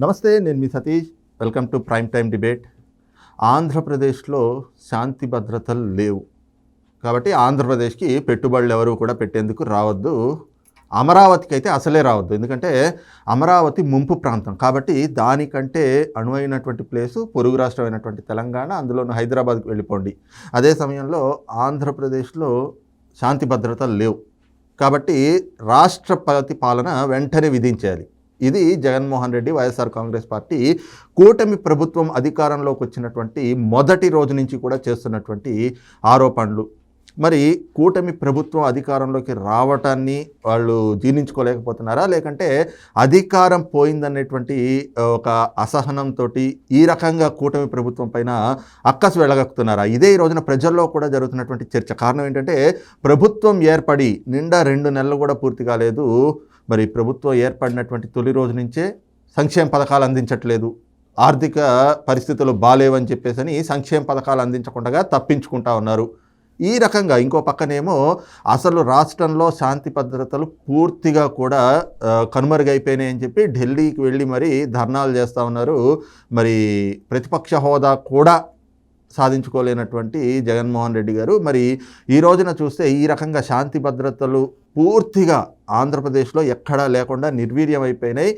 నమస్తే, నేను మీ Satish. Welcome to prime time debate. ఆంధ్రప్రదేశ్లో శాంతి భద్రతలు లేవు కాబట్టి ఆంధ్రప్రదేశ్కి పెట్టుబడులు ఎవరు కూడా పెట్టేందుకు రావద్దు. అమరావతికి అయితే అసలే రావద్దు, ఎందుకంటే అమరావతి ముంపు ప్రాంతం కాబట్టి దానికంటే అనువైనటువంటి ప్లేసు పొరుగు రాష్ట్రమైనటువంటి తెలంగాణ, అందులోనూ హైదరాబాద్కి వెళ్ళిపోండి. అదే సమయంలో ఆంధ్రప్రదేశ్లో శాంతి భద్రతలు లేవు కాబట్టి రాష్ట్రపతి పాలన వెంటనే విధించాలి. ఇది జగన్మోహన్ రెడ్డి, వైఎస్ఆర్ కాంగ్రెస్ పార్టీ కూటమి ప్రభుత్వం అధికారంలోకి వచ్చినటువంటి మొదటి రోజు నుంచి కూడా చేస్తున్నటువంటి ఆరోపణలు. మరి కూటమి ప్రభుత్వం అధికారంలోకి రావటాన్ని వాళ్ళు జీర్ణించుకోలేకపోతున్నారా, లేకంటే అధికారం పోయిందనేటువంటి ఒక అసహనంతో ఈ రకంగా కూటమి ప్రభుత్వం పైన అక్కసు వెళ్ళగక్కుతున్నారా? ఇదే ఈ రోజున ప్రజల్లో కూడా జరుగుతున్నటువంటి చర్చ. కారణం ఏంటంటే ప్రభుత్వం ఏర్పడి నిండా 2 నెలలు కూడా పూర్తి కాలేదు. మరి ప్రభుత్వం ఏర్పడినటువంటి తొలి రోజు నుంచే సంక్షేమ పథకాలు అందించట్లేదు, ఆర్థిక పరిస్థితులు బాలేవని చెప్పేసి సంక్షేమ పథకాలు అందించకుండా తప్పించుకుంటా ఉన్నారు. ఈ రకంగా ఇంకో పక్కనేమో అసలు రాష్ట్రంలో శాంతి భద్రతలు పూర్తిగా కూడా కనుమరుగైపోయినాయని చెప్పి ఢిల్లీకి వెళ్ళి మరి ధర్నాలు చేస్తూ ఉన్నారు. మరి ప్రతిపక్ష హోదా కూడా సాధించుకోలేనటువంటి జగన్మోహన్ రెడ్డి గారు మరి ఈ రోజున చూస్తే ఈ రకంగా శాంతి భద్రతలు పూర్తిగా ఆంధ్రప్రదేశ్లో ఎక్కడా లేకుండా నిర్వీర్యమైపోయినాయి.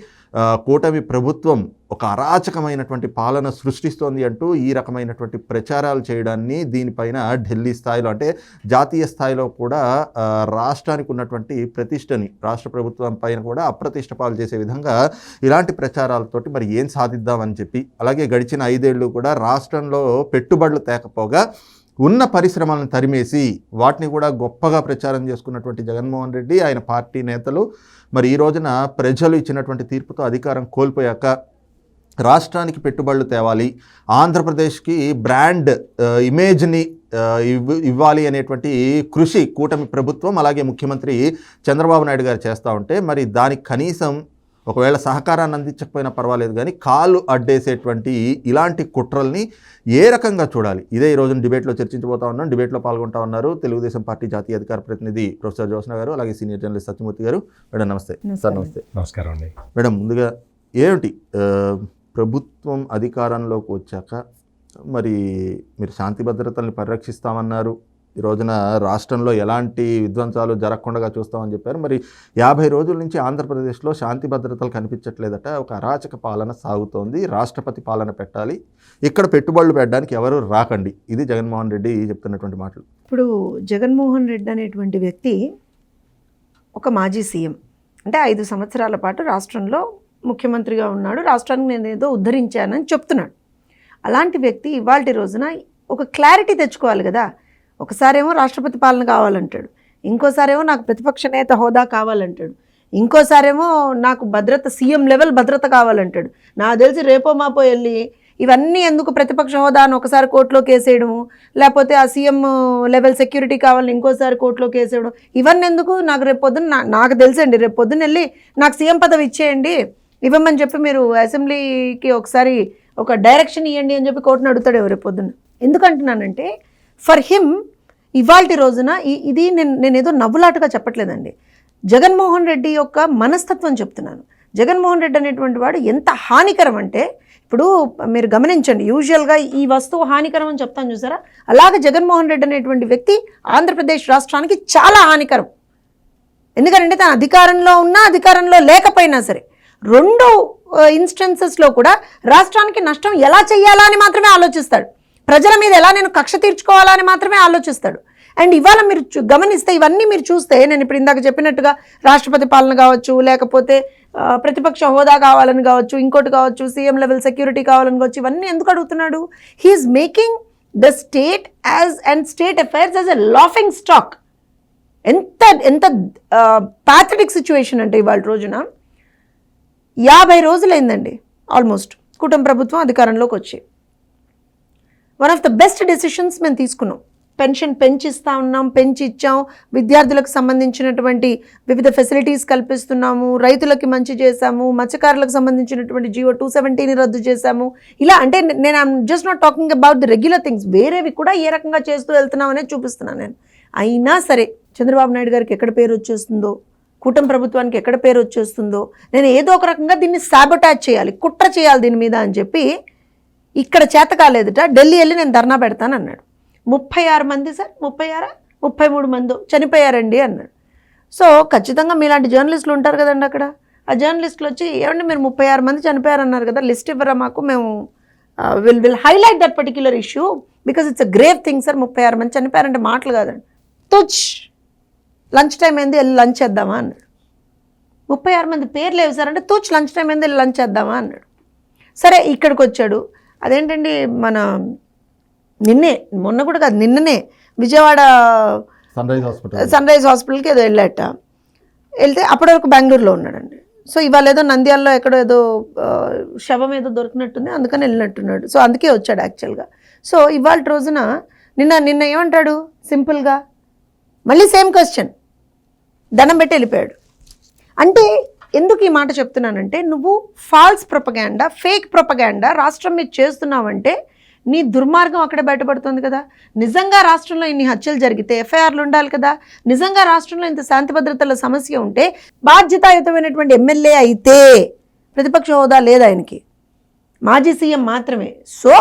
కూటమి ప్రభుత్వం ఒక అరాచకమైనటువంటి పాలన సృష్టిస్తోంది అంటూ ఈ రకమైనటువంటి ప్రచారాలు చేయడాన్ని దీనిపైన ఢిల్లీ స్థాయిలో అంటే జాతీయ స్థాయిలో కూడా రాష్ట్రానికి ఉన్నటువంటి ప్రతిష్టని రాష్ట్ర ప్రభుత్వం పైన కూడా అప్రతిష్ట పాలు చేసే విధంగా ఇలాంటి ప్రచారాలతోటి మరి ఏం సాధిద్దామని చెప్పి, అలాగే గడిచిన 5 ఏళ్ళు కూడా రాష్ట్రంలో పెట్టుబడులు తేకపోగా ఉన్న పరిశ్రమలను తరిమేసి వాటిని కూడా గొప్పగా ప్రచారం చేసుకున్నటువంటి జగన్మోహన్ రెడ్డి, ఆయన పార్టీ నేతలు మరి ఈ రోజున ప్రజలు ఇచ్చినటువంటి తీర్పుతో అధికారం కోల్పోయాక రాష్ట్రానికి పెట్టుబడులు తేవాలి, ఆంధ్రప్రదేశ్కి బ్రాండ్ ఇమేజ్ని ఇవ్వాలి అనేటువంటి కృషి కూటమి ప్రభుత్వం అలాగే ముఖ్యమంత్రి చంద్రబాబు నాయుడు గారు చేస్తూ ఉంటే మరి దానికి కనీసం ఒకవేళ సహకారాన్ని అందించకపోయినా పర్వాలేదు కానీ కాళ్ళు అడ్డేసేటువంటి ఇలాంటి కుట్రల్ని ఏ రకంగా చూడాలి? ఇదే ఈ రోజున డిబేట్లో చర్చించబోతా ఉన్నాం. డిబేట్లో పాల్గొంటా ఉన్నారు తెలుగుదేశం పార్టీ జాతీయ అధికార ప్రతినిధి ప్రొఫెసర్ జ్యోత్స్న గారు, అలాగే సీనియర్ జర్నలిస్ట్ సత్యమూర్తి గారు. మేడం నమస్తే. సార్ నమస్తే. నమస్కారం అండి. మేడం, ముందుగా ఏమిటి ప్రభుత్వం అధికారంలోకి వచ్చాక మరి మీరు శాంతి భద్రతల్ని పరిరక్షిస్తామన్నారు, ఈ రోజున రాష్ట్రంలో ఎలాంటి విధ్వంసాలు జరగకుండా చూస్తామని చెప్పారు. మరి 50 రోజుల నుంచి ఆంధ్రప్రదేశ్లో శాంతి భద్రతలు కనిపించట్లేదట, ఒక అరాచక పాలన సాగుతోంది, రాష్ట్రపతి పాలన పెట్టాలి, ఇక్కడ పెట్టుబడులు పెట్టడానికి ఎవరు రాకండి, ఇది జగన్మోహన్ రెడ్డి చెప్తున్నటువంటి మాటలు. ఇప్పుడు జగన్మోహన్ రెడ్డి అనేటువంటి వ్యక్తి ఒక మాజీ సీఎం, అంటే 5 సంవత్సరాల పాటు రాష్ట్రంలో ముఖ్యమంత్రిగా ఉన్నాడు, రాష్ట్రానికి నేను ఏదో ఉద్ధరించానని చెప్తున్నాడు. అలాంటి వ్యక్తి ఇవాల్టి రోజున ఒక క్లారిటీ తెచ్చుకోవాలి కదా. ఒకసారేమో రాష్ట్రపతి పాలన కావాలంటాడు, ఇంకోసారేమో నాకు ప్రతిపక్ష నేత హోదా కావాలంటాడు, ఇంకోసారేమో నాకు భద్రత సీఎం లెవెల్ భద్రత కావాలంటాడు. నాకు తెలిసి రేపో మాపో వెళ్ళి ఇవన్నీ ఎందుకు ప్రతిపక్ష హోదా అని ఒకసారి కోర్టులో కేసేయడము, లేకపోతే ఆ సీఎం లెవెల్ సెక్యూరిటీ కావాలని ఇంకోసారి కోర్టులో కేసేయడం, ఇవన్నీ ఎందుకు? నాకు రేపు పొద్దున్న నాకు తెలుసండి, రేపు పొద్దున్న వెళ్ళి నాకు సీఎం పదవి ఇచ్చేయండి, ఇవ్వమని చెప్పి మీరు అసెంబ్లీకి ఒకసారి ఒక డైరెక్షన్ ఇవ్వండి అని చెప్పి కోర్టును అడుగుతాడు రేపు పొద్దున్న. ఎందుకంటున్నానంటే ఫర్ హిమ్ ఇవాల్టి రోజున ఇది నేను ఏదో నవ్వులాటగా చెప్పట్లేదండి, జగన్మోహన్ రెడ్డి యొక్క మనస్తత్వం చెప్తున్నాను. జగన్మోహన్ రెడ్డి అనేటువంటి వాడు ఎంత హానికరం అంటే, ఇప్పుడు మీరు గమనించండి, యూజువల్గా ఈ వస్తువు హానికరం అని చెప్తాను చూసారా, అలాగే జగన్మోహన్ రెడ్డి అనేటువంటి వ్యక్తి ఆంధ్రప్రదేశ్ రాష్ట్రానికి చాలా హానికరం. ఎందుకంటే తన అధికారంలో ఉన్నా అధికారంలో లేకపోయినా సరే 2 ఇన్స్టెన్సెస్లో కూడా రాష్ట్రానికి నష్టం ఎలా చేయాలా అని మాత్రమే ఆలోచిస్తాడు, ప్రజల మీద ఎలా నేను కక్ష తీర్చుకోవాలా అని మాత్రమే ఆలోచిస్తాడు. అండ్ ఇవాళ మీరు గమనిస్తే ఇవన్నీ మీరు చూస్తే, నేను ఇప్పుడు ఇందాక చెప్పినట్టుగా రాష్ట్రపతి పాలన కావచ్చు, లేకపోతే ప్రతిపక్ష హోదా కావాలని కావచ్చు, ఇంకోటి కావచ్చు, సీఎం లెవెల్ సెక్యూరిటీ కావాలని కావచ్చు, ఇవన్నీ ఎందుకు అడుగుతున్నాడు? He's making the state and state affairs as a laughing stock. ఎంత ప్యాథటిక్ సిచ్యువేషన్ అంటే ఇవాళ రోజున 50 రోజులైందండి ఆల్మోస్ట్ కూటమి ప్రభుత్వం అధికారంలోకి వచ్చి. One of the best decisions మేము తీసుకున్నాం. పెన్షన్ పెంచిస్తా ఉన్నాం, పెంచి ఇచ్చాం, విద్యార్థులకు సంబంధించినటువంటి వివిధ ఫెసిలిటీస్ కల్పిస్తున్నాము, రైతులకి మంచి చేశాము, మత్స్యకారులకు సంబంధించినటువంటి GO 270ని రద్దు చేశాము. ఇలా అంటే నేను I'm just not talking about the regular things, వేరేవి కూడా ఏ రకంగా చేస్తూ వెళ్తున్నాం అనేది చూపిస్తున్నాను నేను. అయినా సరే చంద్రబాబు నాయుడు గారికి ఎక్కడ పేరు వచ్చేస్తుందో, కూటమి ప్రభుత్వానికి ఎక్కడ పేరు వచ్చేస్తుందో, నేను ఏదో ఒక రకంగా దీన్ని సాబొటాజ్ చేయాలి, కుట్ర చేయాలి దీని మీద అని చెప్పి ఇక్కడ చేత కాలేదుట ఢిల్లీ వెళ్ళి నేను ధర్నా పెడతాను అన్నాడు. 36 మంది సార్, 33 మంది చనిపోయారండి అన్నాడు. సో ఖచ్చితంగా మీలాంటి జర్నలిస్టులు ఉంటారు కదండి అక్కడ. ఆ జర్నలిస్టులు వచ్చి ఏమండి మీరు 36 మంది చనిపోయారన్నారు కదా, లిస్ట్ ఇవ్వరా మాకు, మేము will highlight that particular issue because it's a grave thing sir. 36 మంది చనిపోయారంటే మాటలు కాదండి. తుచ్ లంచ్ టైం ఏంది వెళ్ళి లంచ్ చేద్దామా అన్నాడు. 36 మంది పేర్లు లేవు సార్ అంటే తుచ్ లంచ్ టైం ఏంది వెళ్ళి లంచ్ చేద్దామా అన్నాడు. సరే ఇక్కడికి వచ్చాడు. అదేంటండి మన మొన్న కూడా కాదు నిన్ననే విజయవాడ సన్ రైజ్ హాస్పిటల్కి ఏదో వెళ్ళాట. వెళ్తే అప్పటి వరకు బెంగళూరులో ఉన్నాడండి. సో ఇవాళ ఏదో నంద్యాలలో ఎక్కడో ఏదో శవం ఏదో దొరికినట్టుంది, అందుకని వెళ్ళినట్టున్నాడు. సో అందుకే వచ్చాడు యాక్చువల్గా. సో ఇవాళ రోజున నిన్న ఏమంటాడు సింపుల్గా, మళ్ళీ సేమ్ క్వశ్చన్, దండం పెట్టి వెళ్ళిపోయాడు. అంటే ఎందుకు ఈ మాట చెప్తున్నానంటే, నువ్వు ఫాల్స్ ప్రొపగాండా, ఫేక్ ప్రొపగాండా రాష్ట్రం మీద చేస్తున్నావంటే నీ దుర్మార్గం అక్కడే బయటపడుతుంది కదా. నిజంగా రాష్ట్రంలో ఇన్ని హత్యలు జరిగితే ఎఫ్ఐఆర్లు ఉండాలి కదా. నిజంగా రాష్ట్రంలో ఇంత శాంతి భద్రతల సమస్య ఉంటే బాధ్యతాయుతమైనటువంటి ఎమ్మెల్యే అయితే, ప్రతిపక్ష హోదా లేదు ఆయనకి, మాజీ సీఎం మాత్రమే. సో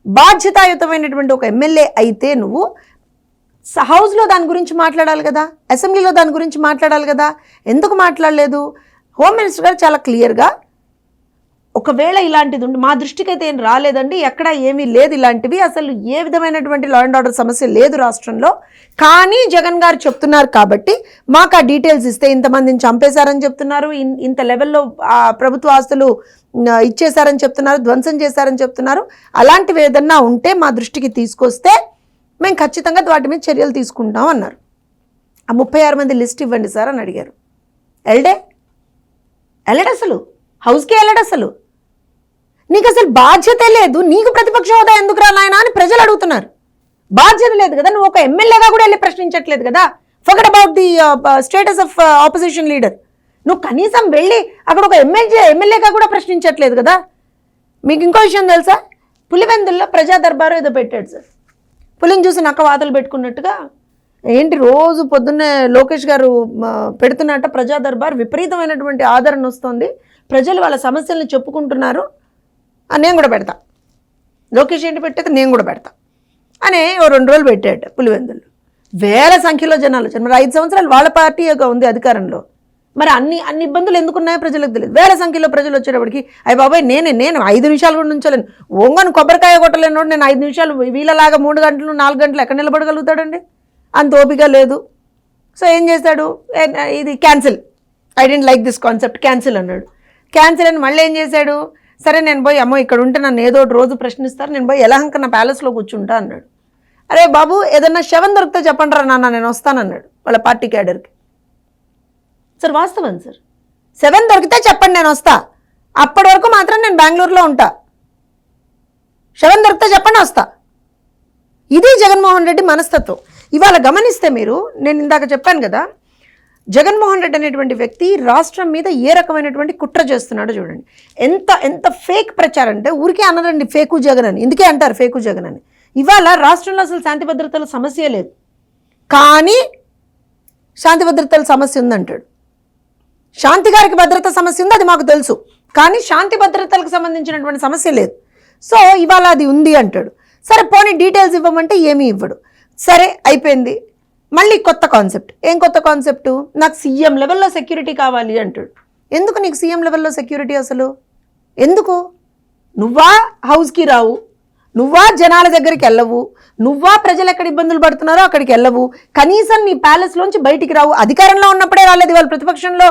బాధ్యతాయుతమైనటువంటి ఒక ఎమ్మెల్యే అయితే నువ్వు హౌస్లో దాని గురించి మాట్లాడాలి కదా, అసెంబ్లీలో దాని గురించి మాట్లాడాలి కదా. ఎందుకు మాట్లాడలేదు? హోమ్ మినిస్టర్ గారు చాలా క్లియర్గా, ఒకవేళ ఇలాంటిది ఉండి మా దృష్టికి అయితే ఏం రాలేదండి, ఎక్కడ ఏమీ లేదు ఇలాంటివి, అసలు ఏ విధమైనటువంటి లా అండ్ ఆర్డర్ సమస్య లేదు రాష్ట్రంలో, కానీ జగన్ గారు చెప్తున్నారు కాబట్టి మాకు ఆ డీటెయిల్స్ ఇస్తే ఇంతమందిని చంపేశారని చెప్తున్నారు, ఇంత లెవెల్లో ప్రభుత్వ ఆస్తులు ఇచ్చేశారని చెప్తున్నారు, ధ్వంసం చేశారని చెప్తున్నారు, అలాంటివి ఏదన్నా ఉంటే మా దృష్టికి తీసుకొస్తే మేము ఖచ్చితంగా వాటి మీద చర్యలు తీసుకుంటాం అన్నారు. ఆ 36 మంది లిస్ట్ ఇవ్వండి సార్ అని అడిగారు. వెళ్ళడు అసలు, హౌస్కి వెళ్ళడు అసలు. నీకు అసలు బాధ్యత లేదు, నీకు ప్రతిపక్ష హోదా ఎందుకు రా నాయనా అని ప్రజలు అడుగుతున్నారు. బాధ్యత లేదు కదా, నువ్వు ఒక ఎమ్మెల్యేగా కూడా వెళ్ళి ప్రశ్నించట్లేదు కదా. Forget about the status of opposition leader. నువ్వు కనీసం వెళ్ళి అక్కడ ఒక ఎమ్మెల్యేగా కూడా ప్రశ్నించట్లేదు కదా. మీకు ఇంకో విషయం తెలుసా, పులివెందుల్లో ప్రజా దర్బారు ఏదో పెట్టాడు సార్. పులిని చూసి నక్క వాతలు పెట్టుకున్నట్టుగా ఏంటి రోజు పొద్దున్నే లోకేష్ గారు పెడుతున్నట్ట ప్రజా దర్బార్, విపరీతమైనటువంటి ఆదరణ వస్తుంది, ప్రజలు వాళ్ళ సమస్యలను చెప్పుకుంటున్నారు, నేను కూడా పెడతా, లోకేష్ ఏంటి పెట్టేది నేను కూడా పెడతా అని 2 రోజులు పెట్టాడు పులివెందులు. వేల సంఖ్యలో జనాలు వచ్చారు. మరి 5 సంవత్సరాలు వాళ్ళ పార్టీగా ఉంది అధికారంలో, మరి అన్ని ఇబ్బందులు ఎందుకున్నాయో ప్రజలకు తెలియదు. వేల సంఖ్యలో ప్రజలు వచ్చేటప్పటికి అయ్యి బాబాయ్ నేను 5 నిమిషాలు కూడా నుంచోలేను, ఓంగను కొబ్బరికాయ కొట్టలేను, నేను 5 నిమిషాలు వీళ్ళలాగా 3 గంటలు 4 గంటలు ఎక్కడ నిలబడగలుగుతాడండి, అంత ఓపిక లేదు. సో ఏం చేశాడు, ఇది cancel, I didn't like this concept, cancel అన్నాడు. క్యాన్సిల్ అని మళ్ళీ ఏం చేశాడు, సరే నేను పోయి అమ్మో ఇక్కడ ఉంటే నన్ను ఏదో ఒకటి రోజు ప్రశ్నిస్తారు, నేను పోయి ఎలహంక నా ప్యాలెస్లో కూర్చుంటా అన్నాడు. అరే బాబు ఏదన్నా శవం దొరికితే చెప్పండి రా నాన్న నేను వస్తానన్నాడు వాళ్ళ పార్టీ క్యాడర్కి. సార్ వాస్తవం సార్, శవం దొరికితే చెప్పండి నేను వస్తా, అప్పటి వరకు మాత్రం నేను బెంగళూరులో ఉంటా, శవం దొరికితే చెప్పండి వస్తా. ఇది జగన్మోహన్ రెడ్డి మనస్తత్వం. ఇవాళ గమనిస్తే మీరు, నేను ఇందాక చెప్పాను కదా, జగన్మోహన్ రెడ్డి అనేటువంటి వ్యక్తి రాష్ట్రం మీద ఏ రకమైనటువంటి కుట్ర చేస్తున్నాడో చూడండి. ఎంత ఫేక్ ప్రచారం అంటే, ఊరికే అనరండి ఫేకు జగన్ అని, ఇందుకే అంటారు ఫేకు జగన్ అని. ఇవాళ రాష్ట్రంలో అసలు శాంతి భద్రతల సమస్య లేదు, కానీ శాంతి భద్రతల సమస్య ఉందంటాడు. శాంతి గారికి భద్రత సమస్య ఉంది, అది మాకు తెలుసు, కానీ శాంతి భద్రతలకు సంబంధించినటువంటి సమస్య లేదు. సో ఇవాళ అది ఉంది అంటాడు. సరే పోనీ డీటెయిల్స్ ఇవ్వమంటే ఏమీ ఇవ్వడు. సరే అయిపోయింది, మళ్ళీ కొత్త కాన్సెప్ట్. ఏం కొత్త కాన్సెప్టు, నాకు సీఎం లెవెల్లో సెక్యూరిటీ కావాలి అంటాడు. ఎందుకు నీకు సీఎం లెవెల్లో సెక్యూరిటీ అసలు ఎందుకు? నువ్వా హౌస్కి రావు, నువ్వా జనాల దగ్గరికి వెళ్ళవు, నువ్వా ప్రజలు ఎక్కడ ఇబ్బందులు పడుతున్నారో అక్కడికి వెళ్ళవు, కనీసం నీ ప్యాలెస్లోంచి బయటికి రావు. అధికారంలో ఉన్నప్పుడే రాలేదు, వాళ్ళు ప్రతిపక్షంలో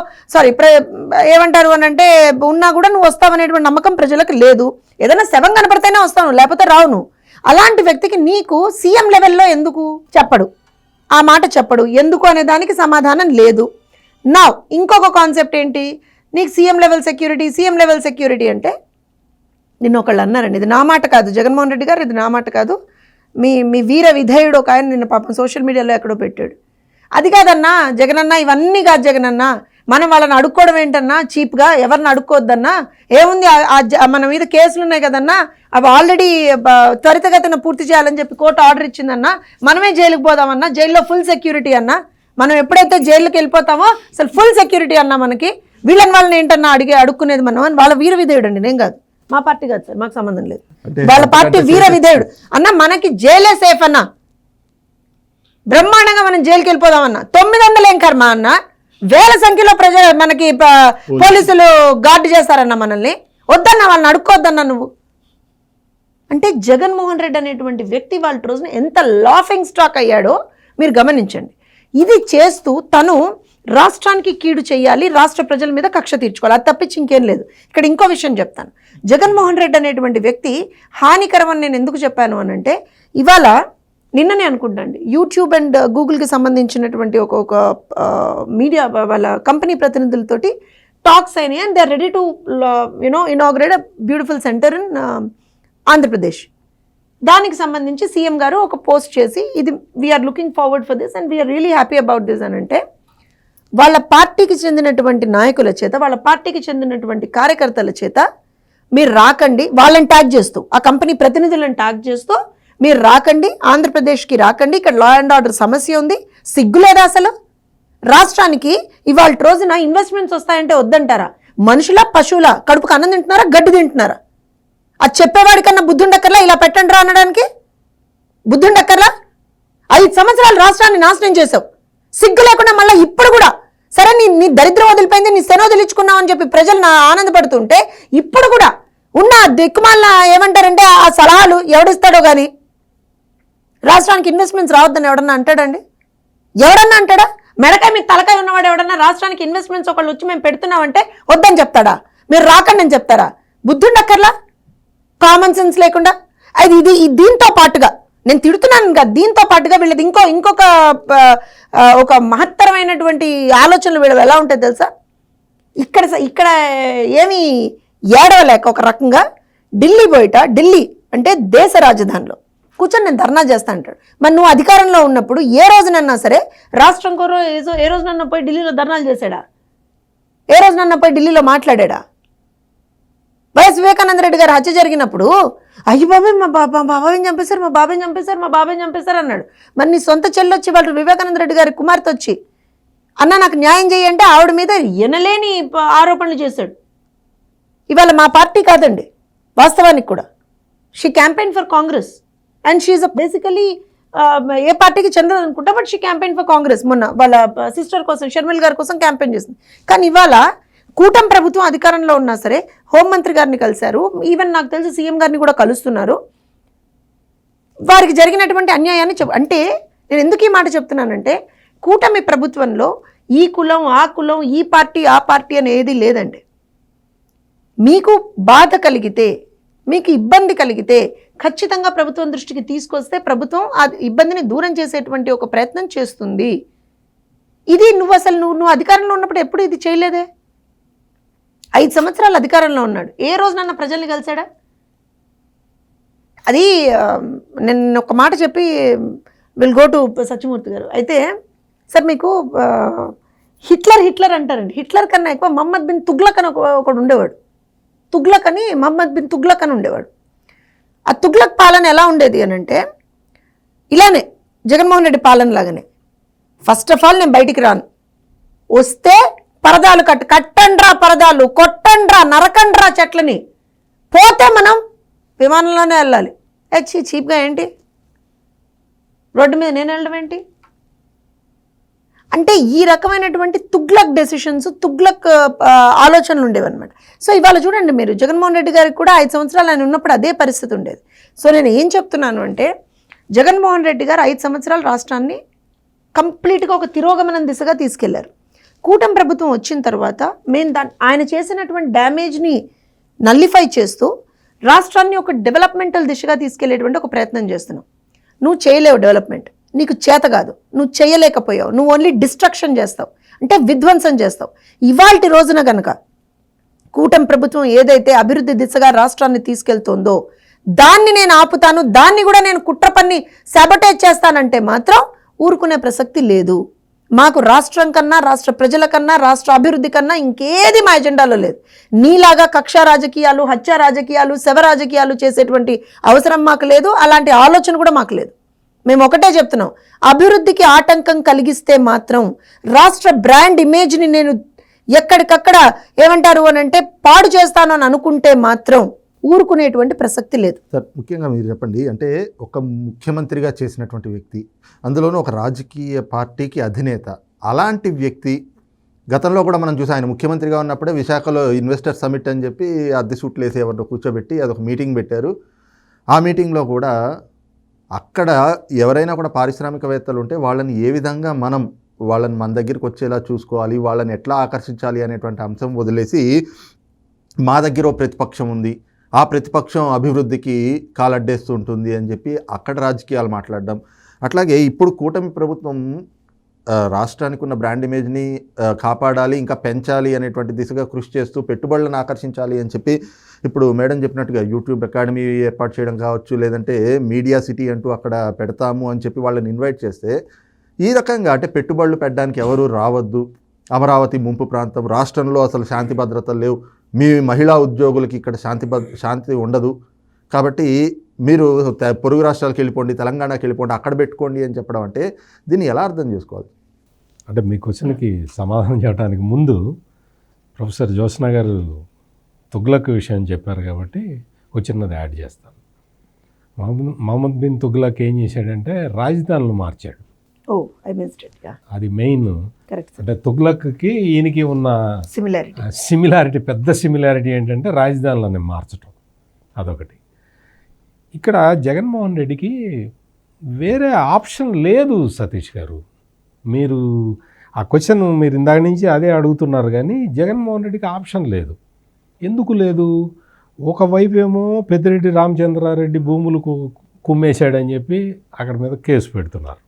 ఏమంటారు అని అంటే ఉన్నా కూడా నువ్వు వస్తావనేటువంటి నమ్మకం ప్రజలకు లేదు. ఏదైనా శవం కనపడితేనే వస్తాను, లేకపోతే రావు నువ్వు. అలాంటి వ్యక్తికి నీకు సీఎం లెవెల్లో ఎందుకు చెప్పడు, ఆ మాట చెప్పడు, ఎందుకు అనే దానికి సమాధానం లేదు. నా ఇంకొక కాన్సెప్ట్ ఏంటి, నీకు సీఎం లెవెల్ సెక్యూరిటీ అంటే నిన్న ఒకళ్ళు అన్నారండి, ఇది నా మాట కాదు జగన్మోహన్ రెడ్డి గారు, ఇది నా మాట కాదు, మీ వీర విధేయుడు ఒక ఆయన నిన్న పాపం సోషల్ మీడియాలో ఎక్కడో పెట్టాడు. అది కాదన్నా జగనన్నా, ఇవన్నీ కాదు జగనన్నా, మనం వాళ్ళని అడుక్కోవడం ఏంటన్నా చీప్గా, ఎవరిని అడుక్కోవద్దన్నా, ఏముంది మన మీద కేసులు ఉన్నాయి కదన్నా, అవి ఆల్రెడీ త్వరితగతిన పూర్తి చేయాలని చెప్పి కోర్టు ఆర్డర్ ఇచ్చిందన్నా, మనమే జైలుకి పోదామన్నా, జైల్లో ఫుల్ సెక్యూరిటీ అన్నా, మనం ఎప్పుడైతే జైలుకి వెళ్ళిపోతామో అసలు ఫుల్ సెక్యూరిటీ అన్నా మనకి, వాళ్ళని ఏంటన్నా అడుక్కునేది మనం అని. వాళ్ళ వీర విధేయుడు అండి, నేను కాదు, మా పార్టీ కాదు సార్, మాకు సంబంధం లేదు. వాళ్ళ పార్టీ వీర విధేయుడు అన్న. మనకి జైలే సేఫ్ అన్న, బ్రహ్మాండంగా మనం జైలుకి వెళ్ళిపోదామన్నా. 900 ఏం కర్మ అన్న, వేల సంఖ్యలో మనకి పోలీసులు గార్డు చేస్తారన్న మనల్ని. వద్దన్నా, వాళ్ళని అడుక్కోవద్దన్నా నువ్వు. అంటే జగన్మోహన్ రెడ్డి అనేటువంటి వ్యక్తి వాళ్ళ రోజున ఎంత లాఫింగ్ స్టాక్ అయ్యాడో మీరు గమనించండి. ఇది చేస్తూ తను రాష్ట్రానికి కీడు చేయాలి, రాష్ట్ర ప్రజల మీద కక్ష తీర్చుకోవాలి, అది తప్పించి ఇంకేం లేదు. ఇక్కడ ఇంకో విషయం చెప్తాను. జగన్మోహన్ రెడ్డి అనేటువంటి వ్యక్తి హానికరం అని నేను ఎందుకు చెప్పాను అని అంటే, ఇవాళ నిన్ననే అనుకుంటాండి యూట్యూబ్ అండ్ గూగుల్కి సంబంధించినటువంటి ఒక మీడియా వాళ్ళ కంపెనీ ప్రతినిధులతోటి టాక్స్ అయినాయి. And they are ready to inaugurate a beautiful centre in Andhra Pradesh. దానికి సంబంధించి సీఎం గారు ఒక పోస్ట్ చేసి, ఇది we are looking forward for this and we are really happy about this అని అంటే, వాళ్ళ పార్టీకి చెందినటువంటి నాయకుల చేత, వాళ్ళ పార్టీకి చెందినటువంటి కార్యకర్తల చేత మీరు రాకండి, వాళ్ళని ట్యాగ్ చేస్తూ, ఆ కంపెనీ ప్రతినిధులను ట్యాగ్ చేస్తూ, మీరు రాకండి, ఆంధ్రప్రదేశ్కి రాకండి, ఇక్కడ లా అండ్ ఆర్డర్ సమస్య ఉంది, సిగ్గులేదా అసలు? రాష్ట్రానికి ఇవాళ రోజున ఇన్వెస్ట్మెంట్స్ వస్తాయంటే వద్దంటారా? మనుషుల పశువుల కడుపుకు అన్నం తింటున్నారా, గడ్డి తింటున్నారా? అది చెప్పేవాడికన్నా బుద్ధుండక్కర్లా ఇలా పెట్టండి రా అనడానికి? బుద్ధుండక్కర్లా? 5 సంవత్సరాలు రాష్ట్రాన్ని నాశనం చేసావు, సిగ్గు లేకుండా మళ్ళీ ఇప్పుడు కూడా సరే నీ దరిద్రం వదిలిపోయింది, నీ శని వదిలించుకున్నావు అని చెప్పి ప్రజలు ఆనందపడుతుంటే, ఇప్పుడు కూడా ఉన్న దిక్కుమాల ఏమంటారంటే ఆ సలహాలు ఎవడిస్తాడో కానీ రాష్ట్రానికి ఇన్వెస్ట్మెంట్స్ రావద్దని ఎవడన్నా అంటాడండి? ఎవడన్నా అంటాడా? మెడకాయ మీ తలకాయ ఉన్నవాడు ఎవడన్నా రాష్ట్రానికి ఇన్వెస్ట్మెంట్స్ ఒకళ్ళు వచ్చి మేము పెడుతున్నామంటే వద్దని చెప్తాడా? మీరు రాకండి అని చెప్తారా? బుద్ధుండక్కర్లా? కామన్ సెన్స్ లేకుండా ఇది దీంతో పాటుగా నేను తిడుతున్నాను కదా, దీంతో పాటుగా వీళ్ళది ఇంకొక ఒక మహత్తరమైనటువంటి ఆలోచనలు వీళ్ళు ఎలా ఉంటాయి తెలుసా? ఇక్కడ ఏమి ఏడవలేక ఒక రకంగా ఢిల్లీ అంటే దేశ రాజధానిలో కూర్చొని నేను ధర్నా చేస్తా అంటాడు. మరి నువ్వు అధికారంలో ఉన్నప్పుడు ఏ రోజునన్నా సరే రాష్ట్రం కోరో ఏ రోజునన్నా పోయి ఢిల్లీలో ధర్నాలు చేశాడా? ఏ రోజునన్నా పోయి ఢిల్లీలో మాట్లాడా? వైఎస్ వివేకానంద రెడ్డి గారు హత్య జరిగినప్పుడు అయ్యి బాబాయ్ మా బాబాయ్ని చంపేశారు అన్నాడు. మరి నీ సొంత చెల్లి వచ్చి వాళ్ళు వివేకానంద రెడ్డి గారి కుమార్తె వచ్చి అన్న నాకు న్యాయం చేయంటే ఆవిడ మీద ఎనలేని ఆరోపణలు చేశాడు. ఇవాళ మా పార్టీ కాదండి వాస్తవానికి కూడా, she campaign for Congress and she basically ఏ పార్టీకి చెందదు అనుకుంటా, but she campaign for Congress. మొన్న వాళ్ళ సిస్టర్ కోసం, షర్మిల్ గారి కోసం క్యాంపెయిన్ చేసింది. కానీ ఇవాళ కూటమి ప్రభుత్వం అధికారంలో ఉన్నా సరే హోంమంత్రి గారిని కలిశారు, ఈవెన్ నాకు తెలిసి సీఎం గారిని కూడా కలుస్తున్నారు. వారికి జరిగినటువంటి అన్యాయాన్ని అంటే నేను ఎందుకు ఈ మాట చెప్తున్నానంటే, కూటమి ప్రభుత్వంలో ఈ కులం ఆ కులం, ఈ పార్టీ ఆ పార్టీ అని ఏది లేదండి. మీకు బాధ కలిగితే, మీకు ఇబ్బంది కలిగితే ఖచ్చితంగా ప్రభుత్వం దృష్టికి తీసుకొస్తే ప్రభుత్వం ఆ ఇబ్బందిని దూరం చేసేటువంటి ఒక ప్రయత్నం చేస్తుంది. ఇది నువ్వు అధికారంలో ఉన్నప్పుడు ఎప్పుడు ఇది చేయలేదే? 5 సంవత్సరాలు అధికారంలో ఉన్నాడు, ఏ రోజునన్నా ప్రజల్ని కలిశాడా? అది నేను ఒక మాట చెప్పి విల్ గో టు సత్యమూర్తి గారు. అయితే సార్ మీకు హిట్లర్ అంటారండి, హిట్లర్ కన్నా ఎక్కువ మహమ్మద్ బిన్ తుగ్లక్ అని ఒకడు ఉండేవాడు. మహమ్మద్ బిన్ తుగ్లక్ అని ఉండేవాడు. ఆ తుగ్లక్ పాలన ఎలా ఉండేది అని అంటే, ఇలానే జగన్మోహన్ రెడ్డి పాలన లాగానే. ఫస్ట్ ఆఫ్ ఆల్ నేను బయటికి రాను, వస్తే పరదాలు కట్టండ్రా, పరదాలు కొట్టండ్రా, నరకండ్రా చెట్లని, పోతే మనం విమానంలోనే వెళ్ళాలి. చీప్గా ఏంటి రోడ్డు మీద నేను వెళ్ళడం ఏంటి అంటే, ఈ రకమైనటువంటి తుగ్లక్ డెసిషన్స్, తుగ్లక్ ఆలోచనలు ఉండేవన్నమాట. సో ఇవాళ చూడండి మీరు, జగన్మోహన్ రెడ్డి గారికి కూడా 5 సంవత్సరాలు ఆయన ఉన్నప్పుడు అదే పరిస్థితి ఉండేది. సో నేను ఏం చెప్తున్నాను అంటే, జగన్మోహన్ రెడ్డి గారు 5 సంవత్సరాలు రాష్ట్రాన్ని కంప్లీట్గా ఒక తిరోగమనం దిశగా తీసుకెళ్లారు. కూటమి ప్రభుత్వం వచ్చిన తర్వాత ఆయన చేసినటువంటి డ్యామేజ్ని నల్లిఫై చేస్తూ రాష్ట్రాన్ని ఒక డెవలప్మెంటల్ దిశగా తీసుకెళ్లేటువంటి ఒక ప్రయత్నం చేస్తున్నాం. నువ్వు చేయలేవు డెవలప్మెంట్, నీకు చేత కాదు, నువ్వు చేయలేకపోయావు, నువ్వు ఓన్లీ డిస్ట్రక్షన్ చేస్తావు, అంటే విధ్వంసం చేస్తావు. ఇవాల్టి రోజున గనక కూటమి ప్రభుత్వం ఏదైతే అభివృద్ధి దిశగా రాష్ట్రాన్ని తీసుకెళ్తుందో దాన్ని నేను ఆపుతాను, దాన్ని కూడా నేను కుట్ర పన్ని సాబటేజ్ చేస్తానంటే మాత్రం ఊరుకునే ప్రసక్తి లేదు. మాకు రాష్ట్రం కన్నా, రాష్ట్ర ప్రజల కన్నా, రాష్ట్ర అభివృద్ధి కన్నా ఇంకేది మా ఎజెండాలో లేదు. నీలాగా కక్ష రాజకీయాలు, హత్య రాజకీయాలు, శవ రాజకీయాలు చేసేటువంటి అవసరం మాకు లేదు, అలాంటి ఆలోచన కూడా మాకు లేదు. మేము ఒకటే చెప్తున్నాం, అభివృద్ధికి ఆటంకం కలిగిస్తే మాత్రం రాష్ట్ర బ్రాండ్ ఇమేజ్ని నేను ఎక్కడికక్కడ ఏమంటారు అని అంటే పాడు చేస్తానని అనుకుంటే మాత్రం ఊరుకునేటువంటి ప్రసక్తి లేదు. సార్, ముఖ్యంగా మీరు చెప్పండి, అంటే ఒక ముఖ్యమంత్రిగా చేసినటువంటి వ్యక్తి, అందులోనూ ఒక రాజకీయ పార్టీకి అధినేత, అలాంటి వ్యక్తి గతంలో కూడా మనం చూసాం. ఆయన ముఖ్యమంత్రిగా ఉన్నప్పుడే విశాఖలో ఇన్వెస్టర్ సమిట్ అని చెప్పి అద్దె సూట్లు వేసి ఎవరినో కూర్చోబెట్టి అదొక మీటింగ్ పెట్టారు. ఆ మీటింగ్లో కూడా అక్కడ ఎవరైనా కూడా పారిశ్రామికవేత్తలు ఉంటే వాళ్ళని ఏ విధంగా వాళ్ళని మన దగ్గరికి వచ్చేలా చూసుకోవాలి, వాళ్ళని ఎట్లా ఆకర్షించాలి అనేటువంటి అంశం వదిలేసి మా దగ్గర ఓ ప్రతిపక్షం ఉంది, ఆ ప్రతిపక్షం అభివృద్ధికి కాలడ్డేస్తూ ఉంటుంది అని చెప్పి అక్కడ రాజకీయాలు మాట్లాడడం. అట్లాగే ఇప్పుడు కూటమి ప్రభుత్వం రాష్ట్రానికి ఉన్న బ్రాండ్ ఇమేజ్ని కాపాడాలి, ఇంకా పెంచాలి అనేటువంటి దిశగా కృషి చేస్తూ పెట్టుబడులను ఆకర్షించాలి అని చెప్పి ఇప్పుడు మేడం చెప్పినట్టుగా యూట్యూబ్ అకాడమీ ఏర్పాటు చేయడం కావచ్చు, లేదంటే మీడియా సిటీ అంటూ అక్కడ పెడతాము అని చెప్పి వాళ్ళని ఇన్వైట్ చేస్తే ఈ రకంగా అంటే పెట్టుబడులు పెట్టడానికి ఎవరు రావద్దు, అమరావతి ముంపు ప్రాంతం, రాష్ట్రంలో అసలు శాంతి భద్రతలు లేవు, మీ మహిళా ఉద్యోగులకి ఇక్కడ శాంతి ఉండదు, కాబట్టి మీరు పొరుగు రాష్ట్రాలకు వెళ్ళిపోండి, తెలంగాణకి వెళ్ళిపోండి, అక్కడ పెట్టుకోండి అని చెప్పడం అంటే దీన్ని ఎలా అర్థం చేసుకోవాలి? అంటే మీ క్వశ్చన్కి సమాధానం చెప్పడానికి ముందు ప్రొఫెసర్ జ్యోత్స్న గారు తుగ్లక్ విషయం చెప్పారు కాబట్టి ఒక చిన్నది యాడ్ చేస్తాను. మహమ్మద్ బిన్ తుగ్లక్ ఏం చేశాడంటే రాజధానులు మార్చాడు. అది మెయిన్. అంటే తుగ్లక్కి ఈయనకి ఉన్న సిమిలారిటీ, పెద్ద సిమిలారిటీ ఏంటంటే రాజధానులని మార్చడం, అదొకటి. ఇక్కడ జగన్మోహన్ రెడ్డికి వేరే ఆప్షన్ లేదు సతీష్ గారు. మీరు ఆ క్వశ్చన్ మీరు ఇందాక నుంచి అదే అడుగుతున్నారు, కానీ జగన్మోహన్ రెడ్డికి ఆప్షన్ లేదు. ఎందుకు లేదు? ఒకవైపు ఏమో పెద్దిరెడ్డి రామచంద్రారెడ్డి భూములు కుమ్మేశాడని చెప్పి అక్కడ మీద కేసు పెడుతున్నారు,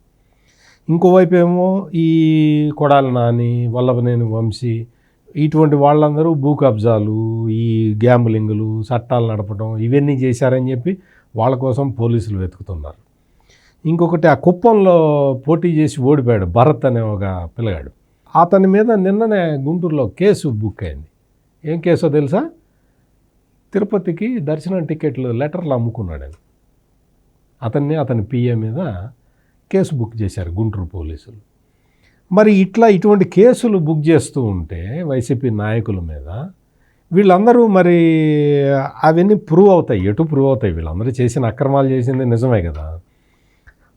ఇంకోవైపు ఏమో ఈ కొడాలి నాని, వల్లభనేని వంశీ ఇటువంటి వాళ్ళందరూ భూ కబ్జాలు, ఈ గ్యాంబ్లింగులు, చట్టాలు నడపడం ఇవన్నీ చేశారని చెప్పి వాళ్ళ కోసం పోలీసులు వెతుకుతున్నారు. ఇంకొకటి ఆ కుప్పంలో పోటీ చేసి ఓడిపోయాడు భరత్ అనే ఒక పిల్లగాడు, అతని మీద నిన్ననే గుంటూరులో కేసు బుక్ అయింది. ఏం కేసో తెలుసా? తిరుపతికి దర్శనం టికెట్లు లెటర్లు అమ్ముకున్నాడని అతని పిఏ మీద కేసు బుక్ చేశారు గుంటూరు పోలీసులు. మరి ఇటువంటి కేసులు బుక్ చేస్తూ ఉంటే వైసీపీ నాయకుల మీద వీళ్ళందరూ మరి అవన్నీ ప్రూవ్ అవుతాయి, ఎటు ప్రూవ్ అవుతాయి? వీళ్ళందరూ చేసిన అక్రమాలు చేసింది నిజమే కదా.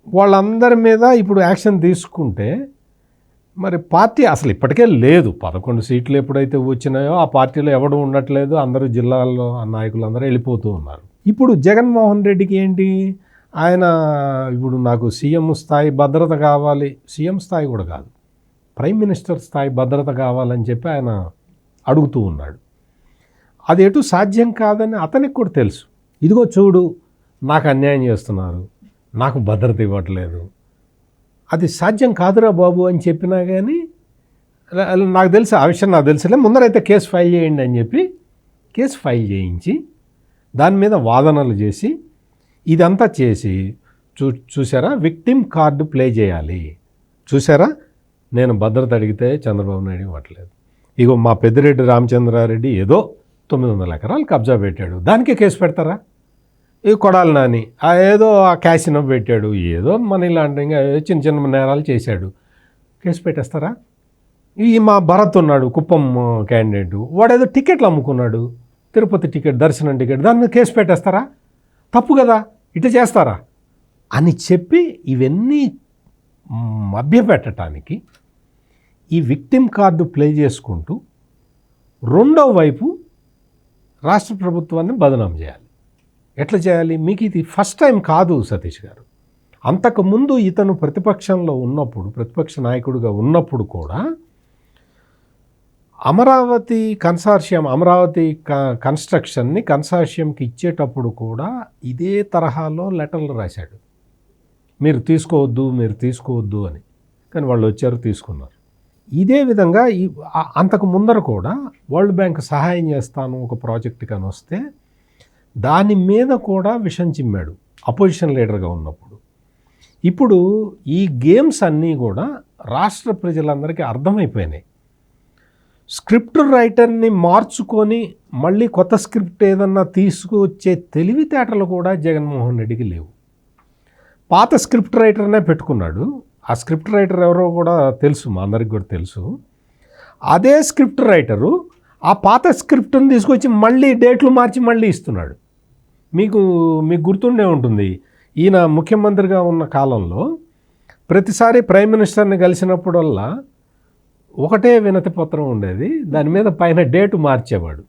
వాళ్ళందరి మీద ఇప్పుడు యాక్షన్ తీసుకుంటే మరి పార్టీ అసలు ఇప్పటికే లేదు. 11 సీట్లు ఎప్పుడైతే వచ్చినాయో ఆ పార్టీలో ఎవడు ఉండట్లేదు, అందరూ జిల్లాల్లో నాయకులు అందరూ వెళ్ళిపోతూ ఉన్నారు. ఇప్పుడు జగన్మోహన్ రెడ్డికి ఏంటి, ఆయన ఇప్పుడు నాకు సీఎం స్థాయి భద్రత కావాలి, సీఎం స్థాయి కూడా కాదు, ప్రైమ్ మినిస్టర్ స్థాయి భద్రత కావాలని చెప్పి ఆయన అడుగుతూ ఉన్నాడు. అది ఎటు సాధ్యం కాదని అతనికి కూడా తెలుసు. ఇదిగో చూడు, నాకు అన్యాయం చేస్తున్నారు, నాకు భద్రత ఇవ్వట్లేదు, అది సాధ్యం కాదురా బాబు అని చెప్పినా కానీ నాకు తెలుసు, ఆ విషయం నాకు తెలుసులే, ముందరైతే కేసు ఫైల్ చేయండి అని చెప్పి కేసు ఫైల్ చేయించి దాని మీద వాదనలు చేసి ఇదంతా చేసి చూసారా విక్టిమ్ కార్డు ప్లే చేయాలి, చూసారా నేను భద్రత అడిగితే చంద్రబాబు నాయుడు ఇవ్వట్లేదు, ఇగో మా పెద్దిరెడ్డి రామచంద్రారెడ్డి ఏదో 900 ఎకరాలు కబ్జా పెట్టాడు, దానికే కేసు పెడతారా? ఈ కొడాలి నాని ఏదో ఆ క్యాసినో పెట్టాడు, ఏదో మనీ లాండరింగ్ చిన్న చిన్న నేరాలు చేశాడు, కేసు పెట్టేస్తారా? ఈ మా భరత్ ఉన్నాడు కుప్పం క్యాండిడేట్, వాడేదో టికెట్లు అమ్ముకున్నాడు, తిరుపతి టికెట్, దర్శనం టికెట్, దాని మీద కేసు పెట్టేస్తారా? తప్పు కదా, ఇటు చేస్తారా అని చెప్పి ఇవన్నీ మభ్యపెట్టడానికి ఈ విక్టిమ్ కార్డు ప్లే చేసుకుంటూ రెండో వైపు రాష్ట్ర ప్రభుత్వాన్ని బదనాం చేయాలి. ఎట్లా చేయాలి? మీకు ఇది ఫస్ట్ టైం కాదు సతీష్ గారు. అంతకుముందు ఇతను ప్రతిపక్షంలో ఉన్నప్పుడు, ప్రతిపక్ష నాయకుడిగా ఉన్నప్పుడు కూడా అమరావతి కన్స్ట్రక్షన్ని కన్సార్షియంకి ఇచ్చేటప్పుడు కూడా ఇదే తరహాలో లెటర్లు రాశాడు, మీరు తీసుకోవద్దు అని. కానీ వాళ్ళు వచ్చారు, తీసుకున్నారు. ఇదే విధంగా అంతకు ముందర కూడా వరల్డ్ బ్యాంక్ సహాయం చేస్తాను ఒక ప్రాజెక్ట్ కానీ వస్తే దాని మీద కూడా విషం చిమ్మాడు అపోజిషన్ లీడర్గా ఉన్నప్పుడు. ఇప్పుడు ఈ గేమ్స్ అన్నీ కూడా రాష్ట్ర ప్రజలందరికీ అర్థమైపోయినాయి. స్క్రిప్ట్ రైటర్ని మార్చుకొని మళ్ళీ కొత్త స్క్రిప్ట్ ఏదన్నా తీసుకువచ్చే తెలివితేటలు కూడా జగన్మోహన్ రెడ్డికి లేవు. పాత స్క్రిప్ట్ రైటర్నే పెట్టుకున్నాడు. ఆ స్క్రిప్ట్ రైటర్ ఎవరో కూడా తెలుసు, మా అందరికి కూడా తెలుసు. అదే స్క్రిప్ట్ రైటరు ఆ పాత స్క్రిప్ట్ని తీసుకొచ్చి మళ్ళీ డేట్లు మార్చి మళ్ళీ ఇస్తున్నాడు. మీకు గుర్తుండే ఉంటుంది, ఈయన ముఖ్యమంత్రిగా ఉన్న కాలంలో ప్రతిసారి ప్రైమ్ మినిస్టర్ని కలిసినప్పుడల్లా ఒకటే వినతి పత్రం ఉండేది, దాని మీద పైన డేటు మార్చేవాడు.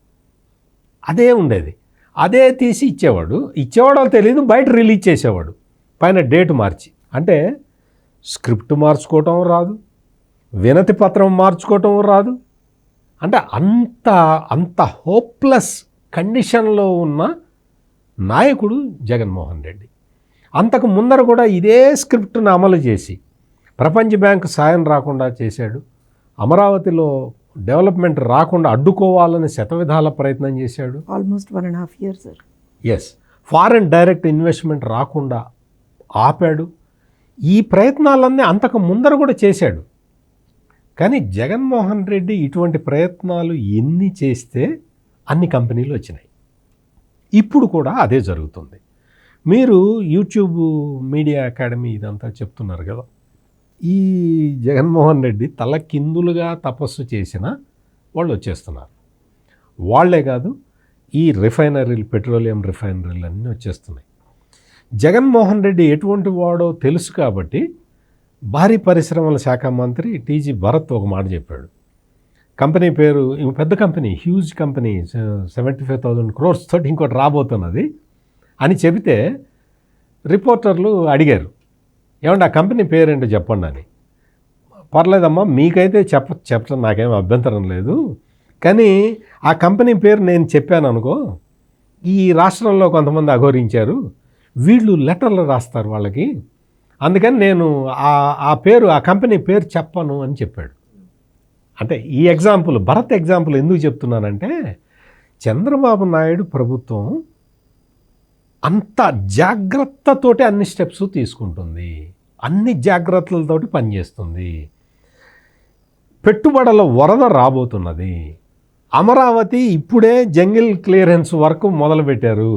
అదే ఉండేది, అదే తీసి ఇచ్చేవాడో తెలియదు, బయట రిలీజ్ చేసేవాడు పైన డేటు మార్చి. అంటే స్క్రిప్ట్ మార్చుకోవటం రాదు, వినతి పత్రం మార్చుకోవటం రాదు. అంటే అంత హోప్లెస్ కండిషన్లో ఉన్న నాయకుడు జగన్మోహన్ రెడ్డి. అంతకు ముందర కూడా ఇదే స్క్రిప్ట్ను అమలు చేసి ప్రపంచ బ్యాంక్ సాయం రాకుండా చేశాడు. అమరావతిలో డెవలప్మెంట్ రాకుండా అడ్డుకోవాలని శతవిధాల ప్రయత్నం చేశాడు. Almost 1.5 years sir. Yes, foreign direct investment రాకుండా ఆపాడు. ఈ ప్రయత్నాలన్నీ అంతకు ముందర కూడా చేశాడు. కానీ జగన్మోహన్ రెడ్డి ఇటువంటి ప్రయత్నాలు ఎన్ని చేస్తే అన్ని కంపెనీలు వచ్చినాయి. ఇప్పుడు కూడా అదే జరుగుతుంది. మీరు యూట్యూబ్ మీడియా అకాడమీ ఇదంతా చెప్తున్నారు కదా, ఈ జగన్మోహన్ రెడ్డి తలకిందులుగా తపస్సు చేసిన వాళ్ళు వచ్చేస్తున్నారు. వాళ్లే కాదు, ఈ రిఫైనరీలు, పెట్రోలియం రిఫైనరీలు అన్నీ వచ్చేస్తున్నాయి. జగన్మోహన్ రెడ్డి ఎటువంటి వాడో తెలుసు కాబట్టి భారీ పరిశ్రమల శాఖ మంత్రి టీజీ భరత్ ఒక మాట చెప్పాడు. కంపెనీ పేరు, పెద్ద కంపెనీ, హ్యూజ్ కంపెనీ, 75,000 crores తోటి ఇంకోటి రాబోతున్నది అని చెబితే రిపోర్టర్లు అడిగారు, ఏమంటే ఆ కంపెనీ పేరేంటో చెప్పండి అని. పర్లేదమ్మా, మీకైతే చెప్పడం నాకేం అభ్యంతరం లేదు, కానీ ఆ కంపెనీ పేరు నేను చెప్పాను అనుకో, ఈ రాష్ట్రంలో కొంతమంది అఘోరించారు, వీళ్ళు లెటర్లు రాస్తారు వాళ్ళకి, అందుకని నేను ఆ కంపెనీ పేరు చెప్పను అని చెప్పాడు. అంటే ఈ ఎగ్జాంపుల్, భరత్ ఎగ్జాంపుల్ ఎందుకు చెప్తున్నానంటే, చంద్రబాబు నాయుడు ప్రభుత్వం అంత జాగ్రత్తతోటి అన్ని స్టెప్స్ తీసుకుంటుంది, అన్ని జాగ్రత్తలతోటి పనిచేస్తుంది. పెట్టుబడుల వరద రాబోతున్నది. అమరావతి ఇప్పుడే జంగిల్ క్లియరెన్స్ వర్క్ మొదలుపెట్టారు.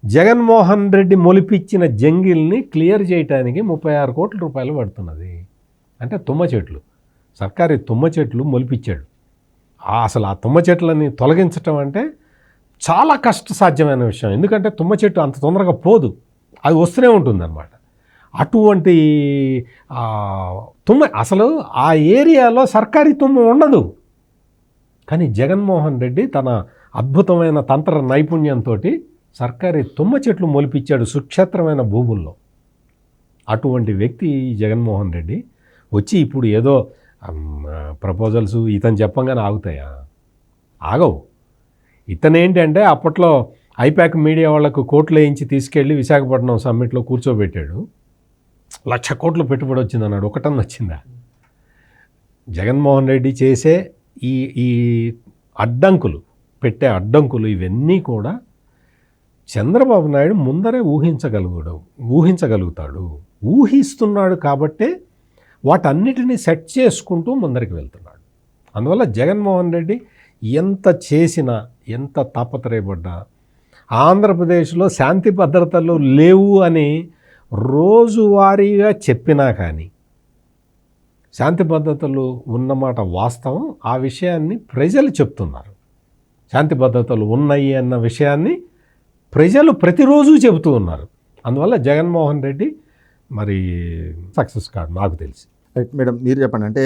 జగన్మోహన్ రెడ్డి మొలిపించిన జంగిల్ని క్లియర్ చేయడానికి 36 కోట్ల రూపాయలు పడుతున్నది. అంటే తుమ్మ చెట్లు, సర్కారీ తుమ్మ చెట్లు మొలిపించాడు. అసలు ఆ తుమ్మ చెట్లని తొలగించటం అంటే చాలా కష్టసాధ్యమైన విషయం. ఎందుకంటే తుమ్మ చెట్టు అంత తొందరగా పోదు, అది వస్తూనే ఉంటుందన్నమాట. అటువంటి తుమ్మ, అసలు ఆ ఏరియాలో సర్కారీ తుమ్మ ఉండదు. కానీ జగన్మోహన్ రెడ్డి తన అద్భుతమైన తంత్ర నైపుణ్యంతో సర్కారీ తుమ్మ చెట్లు మొలిపించాడు సుక్షేత్రమైన భూముల్లో. అటువంటి వ్యక్తి జగన్మోహన్ రెడ్డి వచ్చి ఇప్పుడు ఏదో ప్రపోజల్స్ ఇతను చెప్పంగానే ఆగుతాయా? ఆగవు. ఇతనేంటంటే అప్పట్లో ఐపాక్ మీడియా వాళ్లకు కోట్లు వేయించి తీసుకెళ్ళి విశాఖపట్నం సమ్మిట్లో కూర్చోబెట్టాడు. 1,00,000 కోట్లు పెట్టుబడి వచ్చిందన్నాడు. ఒకటన్నా వచ్చిందా? జగన్మోహన్ రెడ్డి చేసే ఈ అడ్డంకులు, పెట్టే అడ్డంకులు, ఇవన్నీ కూడా చంద్రబాబు నాయుడు ముందరే ఊహించగలుగుతాడు. ఊహిస్తున్నాడు కాబట్టే వాటన్నిటినీ సెట్ చేసుకుంటూ ముందరికి వెళ్తున్నాడు. అందువల్ల జగన్మోహన్ రెడ్డి ఎంత చేసినా, ఎంత తాపత్రయపడ్డా, ఆంధ్రప్రదేశ్లో శాంతి భద్రతలు లేవు అని రోజువారీగా చెప్పినా కానీ శాంతి భద్రతలు ఉన్నమాట వాస్తవం. ఆ విషయాన్ని ప్రజలు చెప్తున్నారు. శాంతి భద్రతలు ఉన్నాయి అన్న విషయాన్ని ప్రజలు ప్రతిరోజు చెబుతూ ఉన్నారు. అందువల్ల జగన్మోహన్ రెడ్డి మరి సక్సెస్ కాదు నాకు తెలిసి. రైట్ మేడం, మీరు చెప్పండి. అంటే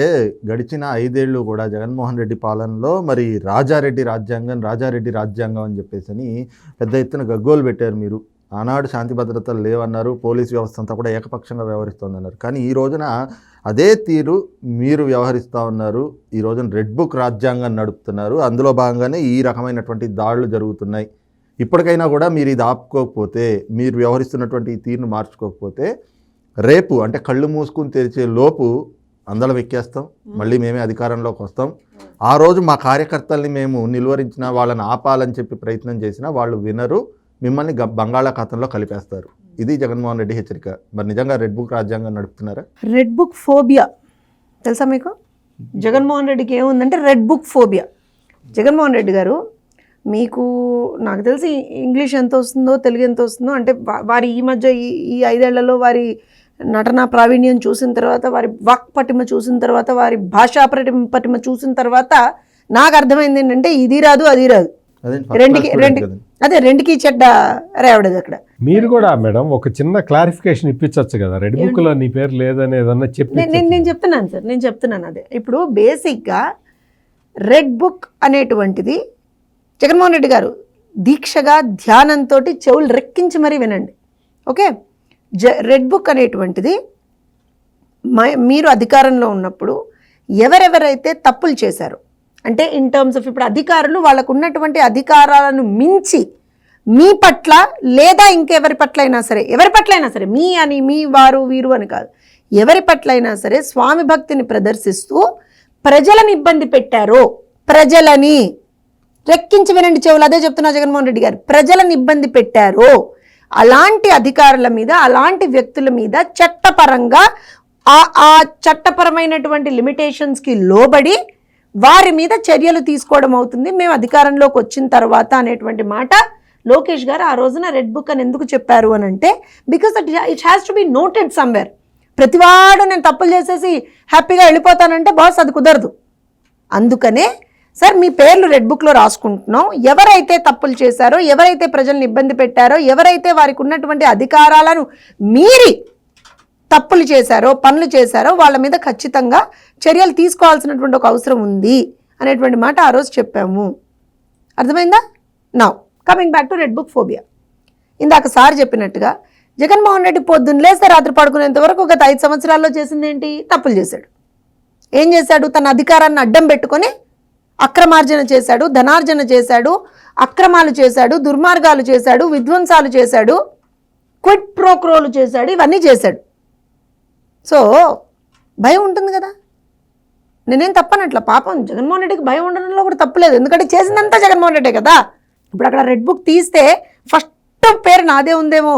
గడిచిన 5 ఏళ్ళు కూడా జగన్మోహన్ రెడ్డి పాలనలో మరి రాజారెడ్డి రాజ్యాంగం అని చెప్పేసి అని పెద్ద ఎత్తున గగ్గోలు పెట్టారు మీరు. ఆనాడు శాంతి భద్రతలు లేవన్నారు, పోలీస్ వ్యవస్థ అంతా కూడా ఏకపక్షంగా వ్యవహరిస్తోందన్నారు. కానీ ఈ రోజున అదే తీరు మీరు వ్యవహరిస్తూ ఉన్నారు. ఈ రోజున రెడ్ బుక్ రాజ్యాంగం నడుపుతున్నారు. అందులో భాగంగానే ఈ రకమైనటువంటి దాడులు జరుగుతున్నాయి. ఇప్పటికైనా కూడా మీరు ఇది ఆపుకోకపోతే, మీరు వ్యవహరిస్తున్నటువంటి ఈ తీరును మార్చుకోకపోతే, రేపు అంటే కళ్ళు మూసుకుని తెరిచే లోపు అందలం ఎక్కేస్తాం, మళ్ళీ మేమే అధికారంలోకి వస్తాం. ఆ రోజు మా కార్యకర్తల్ని మేము నిలువరించిన, వాళ్ళని ఆపాలని చెప్పి ప్రయత్నం చేసినా వాళ్ళు వినరు, మిమ్మల్ని బంగాళాఖాతంలో కలిపేస్తారు. ఇది జగన్మోహన్ రెడ్డి హెచ్చరిక. మరి నిజంగా రెడ్ బుక్ రాజ్యాంగం నడుపుతున్నారా? రెడ్ బుక్ ఫోబియా తెలుసా మీకు? జగన్మోహన్ రెడ్డికి ఏముందంటే red book phobia. Jaganmohan Reddy గారు మీకు నాకు తెలిసి ఇంగ్లీష్ ఎంత వస్తుందో తెలుగు ఎంత వస్తుందో అంటే వారి ఈ మధ్య ఈ 5 ఏళ్లలో వారి నటనా ప్రావీణ్యం చూసిన తర్వాత, వారి వాక్ పటిమ చూసిన తర్వాత, వారి భాషా పటిమ చూసిన తర్వాత నాకు అర్థమైంది ఏంటంటే ఇది రాదు అది రాదు, రెండుకి చెడ్డ రేవడదు అక్కడ. మీరు కూడా మేడం ఒక చిన్న క్లారిఫికేషన్ ఇప్పించవచ్చు కదా, రెడ్ బుక్ లో నీ పేరు లేదని ఏదన్నా చెప్పి. నేను చెప్తున్నాను సార్, నేను చెప్తున్నాను అదే. ఇప్పుడు బేసిక్గా రెడ్ బుక్ అనేటువంటిది జగన్మోహన్ రెడ్డి గారు దీక్షగా ధ్యానంతో చెవులు రెక్కించి మరీ వినండి, ఓకే. రెడ్ బుక్ అనేటువంటిది మీరు అధికారంలో ఉన్నప్పుడు ఎవరెవరైతే తప్పులు చేశారో, అంటే ఇన్ టర్మ్స్ ఆఫ్ ఇప్పుడు అధికారులు వాళ్ళకు ఉన్నటువంటి అధికారాలను మించి మీ పట్ల లేదా ఇంకెవరి పట్ల అయినా సరే, ఎవరి పట్ల అయినా సరే, మీ అని మీ వారు వీరు అని కాదు, ఎవరి పట్ల అయినా సరే స్వామి భక్తిని ప్రదర్శిస్తూ ప్రజలను ఇబ్బంది పెట్టారో, ప్రజలని రెక్కించి వినండి చెవులు, అదే చెప్తున్నా జగన్మోహన్ రెడ్డి గారు, ప్రజలను ఇబ్బంది పెట్టారో అలాంటి అధికారుల మీద, అలాంటి వ్యక్తుల మీద చట్టపరంగా ఆ చట్టపరమైనటువంటి లిమిటేషన్స్కి లోబడి వారి మీద చర్యలు తీసుకోవడం అవుతుంది మేము అధికారంలోకి వచ్చిన తర్వాత అనేటువంటి మాట లోకేష్ గారు ఆ రోజున రెడ్ బుక్ అని ఎందుకు చెప్పారు అని అంటే, because it has to be noted somewhere. ప్రతివాడు నేను తప్పులు చేసేసి హ్యాపీగా వెళ్ళిపోతానంటే బాస్ అది కుదరదు. అందుకనే సార్ మీ పేర్లు రెడ్ బుక్లో రాసుకుంటున్నాం, ఎవరైతే తప్పులు చేశారో, ఎవరైతే ప్రజల్ని ఇబ్బంది పెట్టారో, ఎవరైతే వారికి ఉన్నటువంటి అధికారాలను మీరి తప్పులు చేశారో, పనులు చేశారో వాళ్ళ మీద ఖచ్చితంగా చర్యలు తీసుకోవాల్సినటువంటి ఒక అవసరం ఉంది అనేటువంటి మాట ఆ రోజు చెప్పాము. అర్థమైందా? Now coming back to red book phobia. ఇందాక సార్ చెప్పినట్టుగా జగన్మోహన్ రెడ్డి పొద్దున్న లేస్తే రాత్రి పడుకునేంత వరకు గత 5 సంవత్సరాల్లో చేసింది ఏంటి? తప్పులు చేశాడు. ఏం చేశాడు? తన అధికారాన్ని అడ్డం పెట్టుకొని అక్రమార్జన చేశాడు, ధనార్జన చేశాడు, అక్రమాలు చేశాడు, దుర్మార్గాలు చేశాడు, విధ్వంసాలు చేశాడు, క్విట్ ప్రోక్రోలు చేశాడు, ఇవన్నీ చేశాడు. సో భయం ఉంటుంది కదా, నేనేం తప్పనట్ల. పాపం జగన్మోహన్ రెడ్డికి భయం ఉండడంలో కూడా తప్పులేదు, ఎందుకంటే చేసిందంతా జగన్మోహన్ రెడ్డే కదా. ఇప్పుడు అక్కడ రెడ్ బుక్ తీస్తే ఫస్ట్ పేరు నాదే ఉందేమో.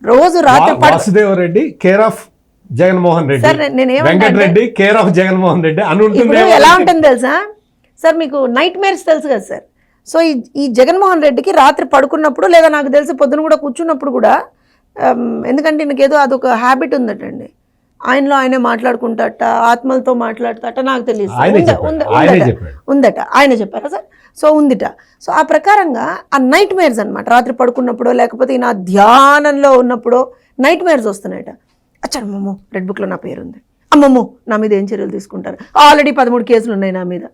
రోజు రాత్రి Vasudeva Reddy care of Jaganmohan Reddy, sir Venkata Reddy care of Jaganmohan Reddy అని ఉంటుంది. ఎలా ఉంటుంది తెలుసా సార్, మీకు నైట్ మేర్స్ తెలుసు కదా సార్. సో ఈ జగన్మోహన్ రెడ్డికి రాత్రి పడుకున్నప్పుడు లేదా నాకు తెలిసి పొద్దున కూడా కూర్చున్నప్పుడు కూడా, ఎందుకంటే నాకేదో అదొక హ్యాబిట్ ఉందటండి, ఆయనలో ఆయనే మాట్లాడుకుంటాట, ఆత్మలతో మాట్లాడతాట, నాకు తెలియదు ఉందట. ఆయన చెప్పారా సార్? సో ఉందిట. సో ఆ ప్రకారంగా ఆ నైట్ మేర్స్ అనమాట, రాత్రి పడుకున్నప్పుడో లేకపోతే నా ధ్యానంలో ఉన్నప్పుడో నైట్ మేర్స్ వస్తున్నాయట. అమ్మమ్మో రెడ్ బుక్లో నా పేరు ఉంది, అమ్మమ్మో నా మీద ఏం చర్యలు తీసుకుంటారు, ఆల్రెడీ 13 కేసులు ఉన్నాయి నా మీద,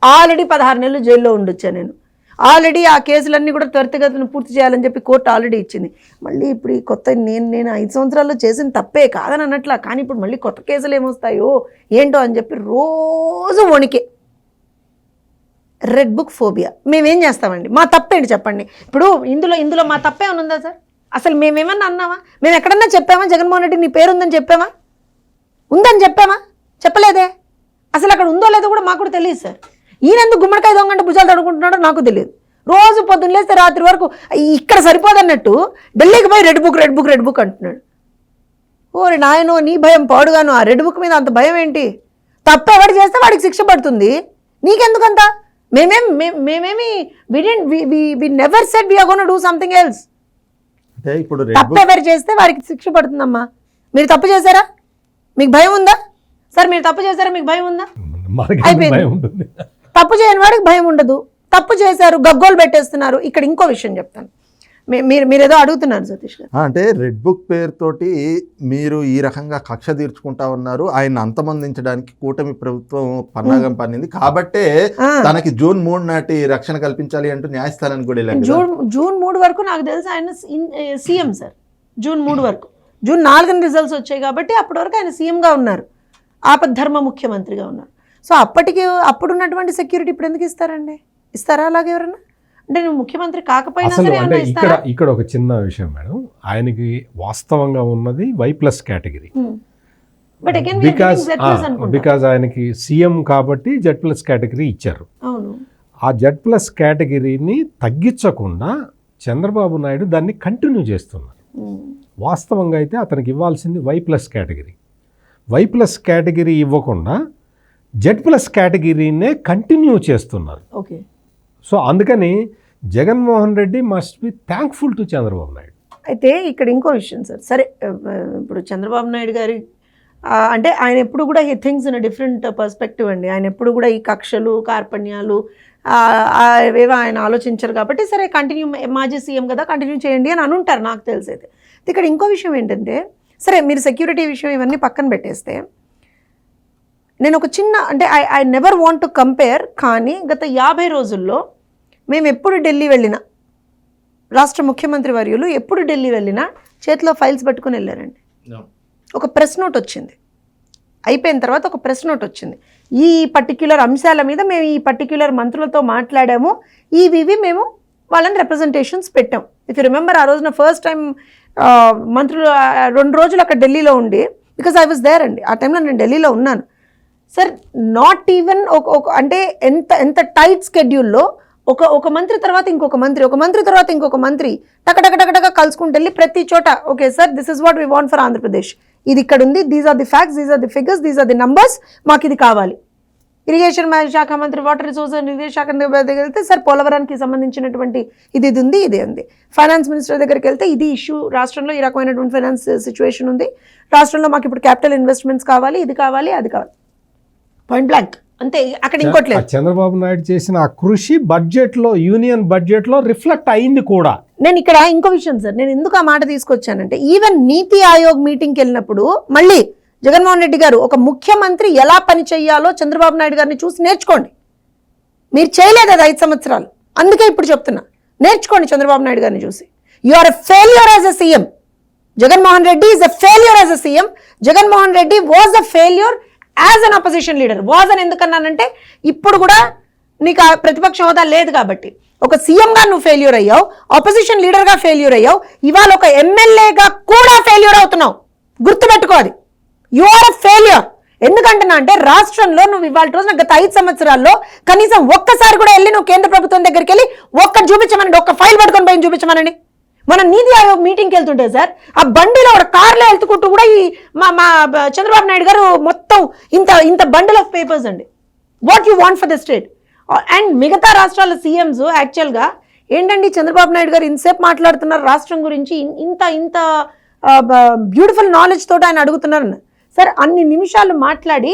ఆల్రెడీ 16 నెలలు జైల్లో ఉండొచ్చా నేను, ఆల్రెడీ ఆ కేసులన్నీ కూడా త్వరితగతిన పూర్తి చేయాలని చెప్పి కోర్టు ఆల్రెడీ ఇచ్చింది. మళ్ళీ ఇప్పుడు ఈ కొత్త నేను 5 సంవత్సరాల్లో చేసిన తప్పే కాదని అన్నట్లా, కానీ ఇప్పుడు మళ్ళీ కొత్త కేసులు ఏమొస్తాయో ఏంటో అని చెప్పి రోజు వణికే. Red book phobia. మేమేం చేస్తామండి? మా తప్పేంటి చెప్పండి. ఇప్పుడు ఇందులో మా తప్పే ఉందా సార్? అసలు మేమేమన్నా అన్నామా? మేము ఎక్కడన్నా చెప్పామా జగన్మోహన్ రెడ్డి నీ పేరు ఉందని చెప్పామా? ఉందని చెప్పామా? చెప్పలేదే. అసలు అక్కడ ఉందో లేదో కూడా మాకు కూడా తెలియదు సార్. ఈయనెందుకు గుమ్మడికాయ దొంగంటే భుజాలు తడుకుంటున్నాడో నాకు తెలియదు. రోజు పొద్దున్న లేస్తే రాత్రి వరకు ఇక్కడ సరిపోదన్నట్టు ఢిల్లీకి పోయి రెడ్ బుక్ అంటున్నాడు. ఓరి నాయనో, నీ భయం పాడుగాను. ఆ రెడ్ బుక్ మీద అంత భయం ఏంటి? తప్పు ఎవడు చేస్తే వాడికి శిక్ష పడుతుంది, నీకెందుకంత? మేమేమి we never said we are gonna do something else. ఇప్పుడు తప్పు ఎవరు చేస్తే వారికి శిక్ష పడుతుందమ్మా. మీరు తప్పు చేశారా? మీకు భయం ఉందా సార్? మీరు తప్పు చేశారా? మీకు భయం ఉందా? అయిపోయింది. తప్పు చేయని వాడికి భయం ఉండదు. తప్పు చేశారు, గగ్గోలు పెట్టేస్తున్నారు. ఇక్కడ ఇంకో విషయం చెప్తాను. మీరేదో అడుగుతున్నారు సతీష్ గారు. అంటే రెడ్ బుక్ పేరుతోటి మీరు ఈ రకంగా కక్ష తీర్చుకుంటా ఉన్నారు. ఆయన అంతమొందించడానికి కూటమి ప్రభుత్వం పన్నాగం పన్నింది కాబట్టే తనకి జూన్ 3 నాటి రక్షణ కల్పించాలి అంటూ న్యాయస్థానానికి కూడా వెళ్ళారు. జూన్ 3 వరకు నాకు తెలుసు ఆయన సీఎం సార్. జూన్ 3 వరకు, జూన్ 4 రిజల్ట్స్ వచ్చాయి కాబట్టి అప్పటి వరకు ఆయన సీఎంగా ఉన్నారు, ఆపద్ధర్మ ముఖ్యమంత్రిగా ఉన్నారు. సో అప్పుడున్నటువంటి సెక్యూరిటీ ఇప్పుడు ఎందుకు ఇస్తారండి? ఇస్తారా అలాగే ఎవరన్నా? అంటే నువ్వు ముఖ్యమంత్రి కాకపోయినా అసలు అంటే ఇక్కడ ఒక చిన్న విషయం మేడం, ఆయనకి వాస్తవంగా ఉన్నది Y+ కేటగిరీ. బికాజ్ ఆయనకి సీఎం కాబట్టి Z+ కేటగిరీ ఇచ్చారు. ఆ Z+ కేటగిరీని తగ్గించకుండా చంద్రబాబు నాయుడు దాన్ని కంటిన్యూ చేస్తున్నారు. వాస్తవంగా అయితే అతనికి ఇవ్వాల్సింది Y+ కేటగిరీ. Y+ కేటగిరీ ఇవ్వకుండా Z+ కేటగిరీనే కంటిన్యూ చేస్తున్నారు. సో అందుకని Jaganmohan Reddy must be thankful to Chandrababu Naidu. అయితే ఇక్కడ ఇంకో విషయం సార్, సరే ఇప్పుడు చంద్రబాబు నాయుడు గారి అంటే ఆయన ఎప్పుడు కూడా he things in different perspective అండి. ఆయన ఎప్పుడు కూడా ఈ కక్షలు కార్పణ్యాలు అవేవో ఆయన ఆలోచించరు కాబట్టి సరే కంటిన్యూ, మాజీ సీఎం కదా కంటిన్యూ చేయండి అని అనుంటారు నాకు తెలిసి. అయితే ఇక్కడ ఇంకో విషయం ఏంటంటే, సరే మీరు సెక్యూరిటీ విషయం ఇవన్నీ పక్కన పెట్టేస్తే, నేను ఒక చిన్న అంటే I never want to compare, కానీ గత 50 రోజుల్లో మేము ఎప్పుడు ఢిల్లీ వెళ్ళినా, రాష్ట్ర ముఖ్యమంత్రి వర్యులు ఎప్పుడు ఢిల్లీ వెళ్ళినా చేతిలో ఫైల్స్ పట్టుకుని వెళ్ళారండి. ఒక ప్రెస్ నోట్ వచ్చింది, అయిపోయిన తర్వాత ఒక ప్రెస్ నోట్ వచ్చింది, ఈ పర్టిక్యులర్ అంశాల మీద మేము ఈ పర్టిక్యులర్ మంత్రులతో మాట్లాడాము, ఇవి మేము వాళ్ళని రిప్రజెంటేషన్స్ పెట్టాం. ఇఫ్ యూ రిమెంబర్, ఆ రోజున ఫస్ట్ టైం మంత్రులు 2 రోజులు అక్కడ ఢిల్లీలో ఉండి, బికాజ్ ఐ వాజ్ దేర్ అండి, ఆ టైంలో నేను ఢిల్లీలో ఉన్నాను సార్. నాట్ ఈవెన్ అంటే ఎంత టైట్ స్కెడ్యూల్లో ఒక మంత్రి తర్వాత ఇంకొక మంత్రి, ఒక మంత్రి తర్వాత ఇంకొక మంత్రి టకటకటకటగా కలుసుకుంటూ వెళ్ళి ప్రతి చోట okay sir this is what we want for Andhra Pradesh, ఇది ఇక్కడ ఉంది, these are the facts, these are the figures, these are the numbers, మాకు ఇది కావాలి. ఇరిగేషన్ శాఖ మంత్రి, వాటర్ రిసోర్స్ అండ్ ఇరిగేషన్ శాఖ దగ్గరికి వెళ్తే సార్ పోలవరానికి సంబంధించినటువంటి ఇది ఉంది, ఇదే ఉంది. ఫైనాన్స్ మినిస్టర్ దగ్గరికి వెళ్తే ఇది ఇష్యూ, రాష్ట్రంలో ఈ రకమైనటువంటి ఫైనాన్స్ సిచ్యువేషన్ ఉంది, రాష్ట్రంలో మాకు ఇప్పుడు క్యాపిటల్ ఇన్వెస్ట్మెంట్స్ కావాలి, ఇది కావాలి, అది కావాలి, పాయింట్ బ్లాంక్ అంతే. అక్కడ ఇంకోటి లేదు. చంద్రబాబు నాయుడు చేసిన ఆ కృషి బడ్జెట్లో, యూనియన్ బడ్జెట్లో రిఫ్లెక్ట్ అయింది కూడా. నేను ఇక్కడ ఇంకో విషయం సార్, నేను ఎందుకు ఆ మాట తీసుకొచ్చానంటే, ఈవెన్ నీతి ఆయోగ్ మీటింగ్కి వెళ్ళినప్పుడు మళ్ళీ జగన్మోహన్ రెడ్డి గారు ఒక ముఖ్యమంత్రి ఎలా పని చేయాలో చంద్రబాబు నాయుడు గారిని చూసి నేర్చుకోండి. మీరు చేయలేదు అది 5 సంవత్సరాలు, అందుకే ఇప్పుడు చెప్తున్నా, నేర్చుకోండి చంద్రబాబు నాయుడు గారిని చూసి. You are a failure as a CM. Jaganmohan Reddy is a failure as a CM. Jaganmohan Reddy was a failure as an opposition leader. Was అని ఎందుకన్నానంటే, ఇప్పుడు కూడా నీకు ఆ ప్రతిపక్ష హోదా లేదు కాబట్టి, ఒక సీఎంగా నువ్వు ఫెయిల్యూర్ అయ్యావు, ఆపోజిషన్ లీడర్గా ఫెయిల్యూర్ అయ్యావు, ఇవాళ ఒక ఎమ్మెల్యేగా కూడా ఫెయిల్యూర్ అవుతున్నావు. గుర్తుపెట్టుకో, అది యు ఆర్ అ ఫెయిల్యూర్. ఎందుకంటున్నా అంటే, రాష్ట్రంలో నువ్వు ఇవాళ రోజున గత 5 సంవత్సరాల్లో కనీసం ఒక్కసారి కూడా వెళ్ళి నువ్వు కేంద్ర ప్రభుత్వం దగ్గరికి వెళ్ళి ఒక్కటి చూపించమనండి, ఒక్క ఫైల్ పట్టుకొని పోయి చూపించమనండి. మన నీతి ఆయోగ్ మీటింగ్కి వెళ్తుంటే సార్, ఆ బండిలో ఒక కార్లో వెళ్తుకుంటూ కూడా ఈ మా చంద్రబాబు నాయుడు గారు మొత్తం ఇంత బండిల్ ఆఫ్ పేపర్స్ అండి, what you want for the state. And మిగతా రాష్ట్రాల సీఎంస్ యాక్చువల్గా ఏంటండి, చంద్రబాబు నాయుడు గారు ఇంతసేపు మాట్లాడుతున్నారు రాష్ట్రం గురించి, ఇంత బ్యూటిఫుల్ నాలెడ్జ్ తోటి ఆయన అడుగుతున్నారు సార్. అన్ని నిమిషాలు మాట్లాడి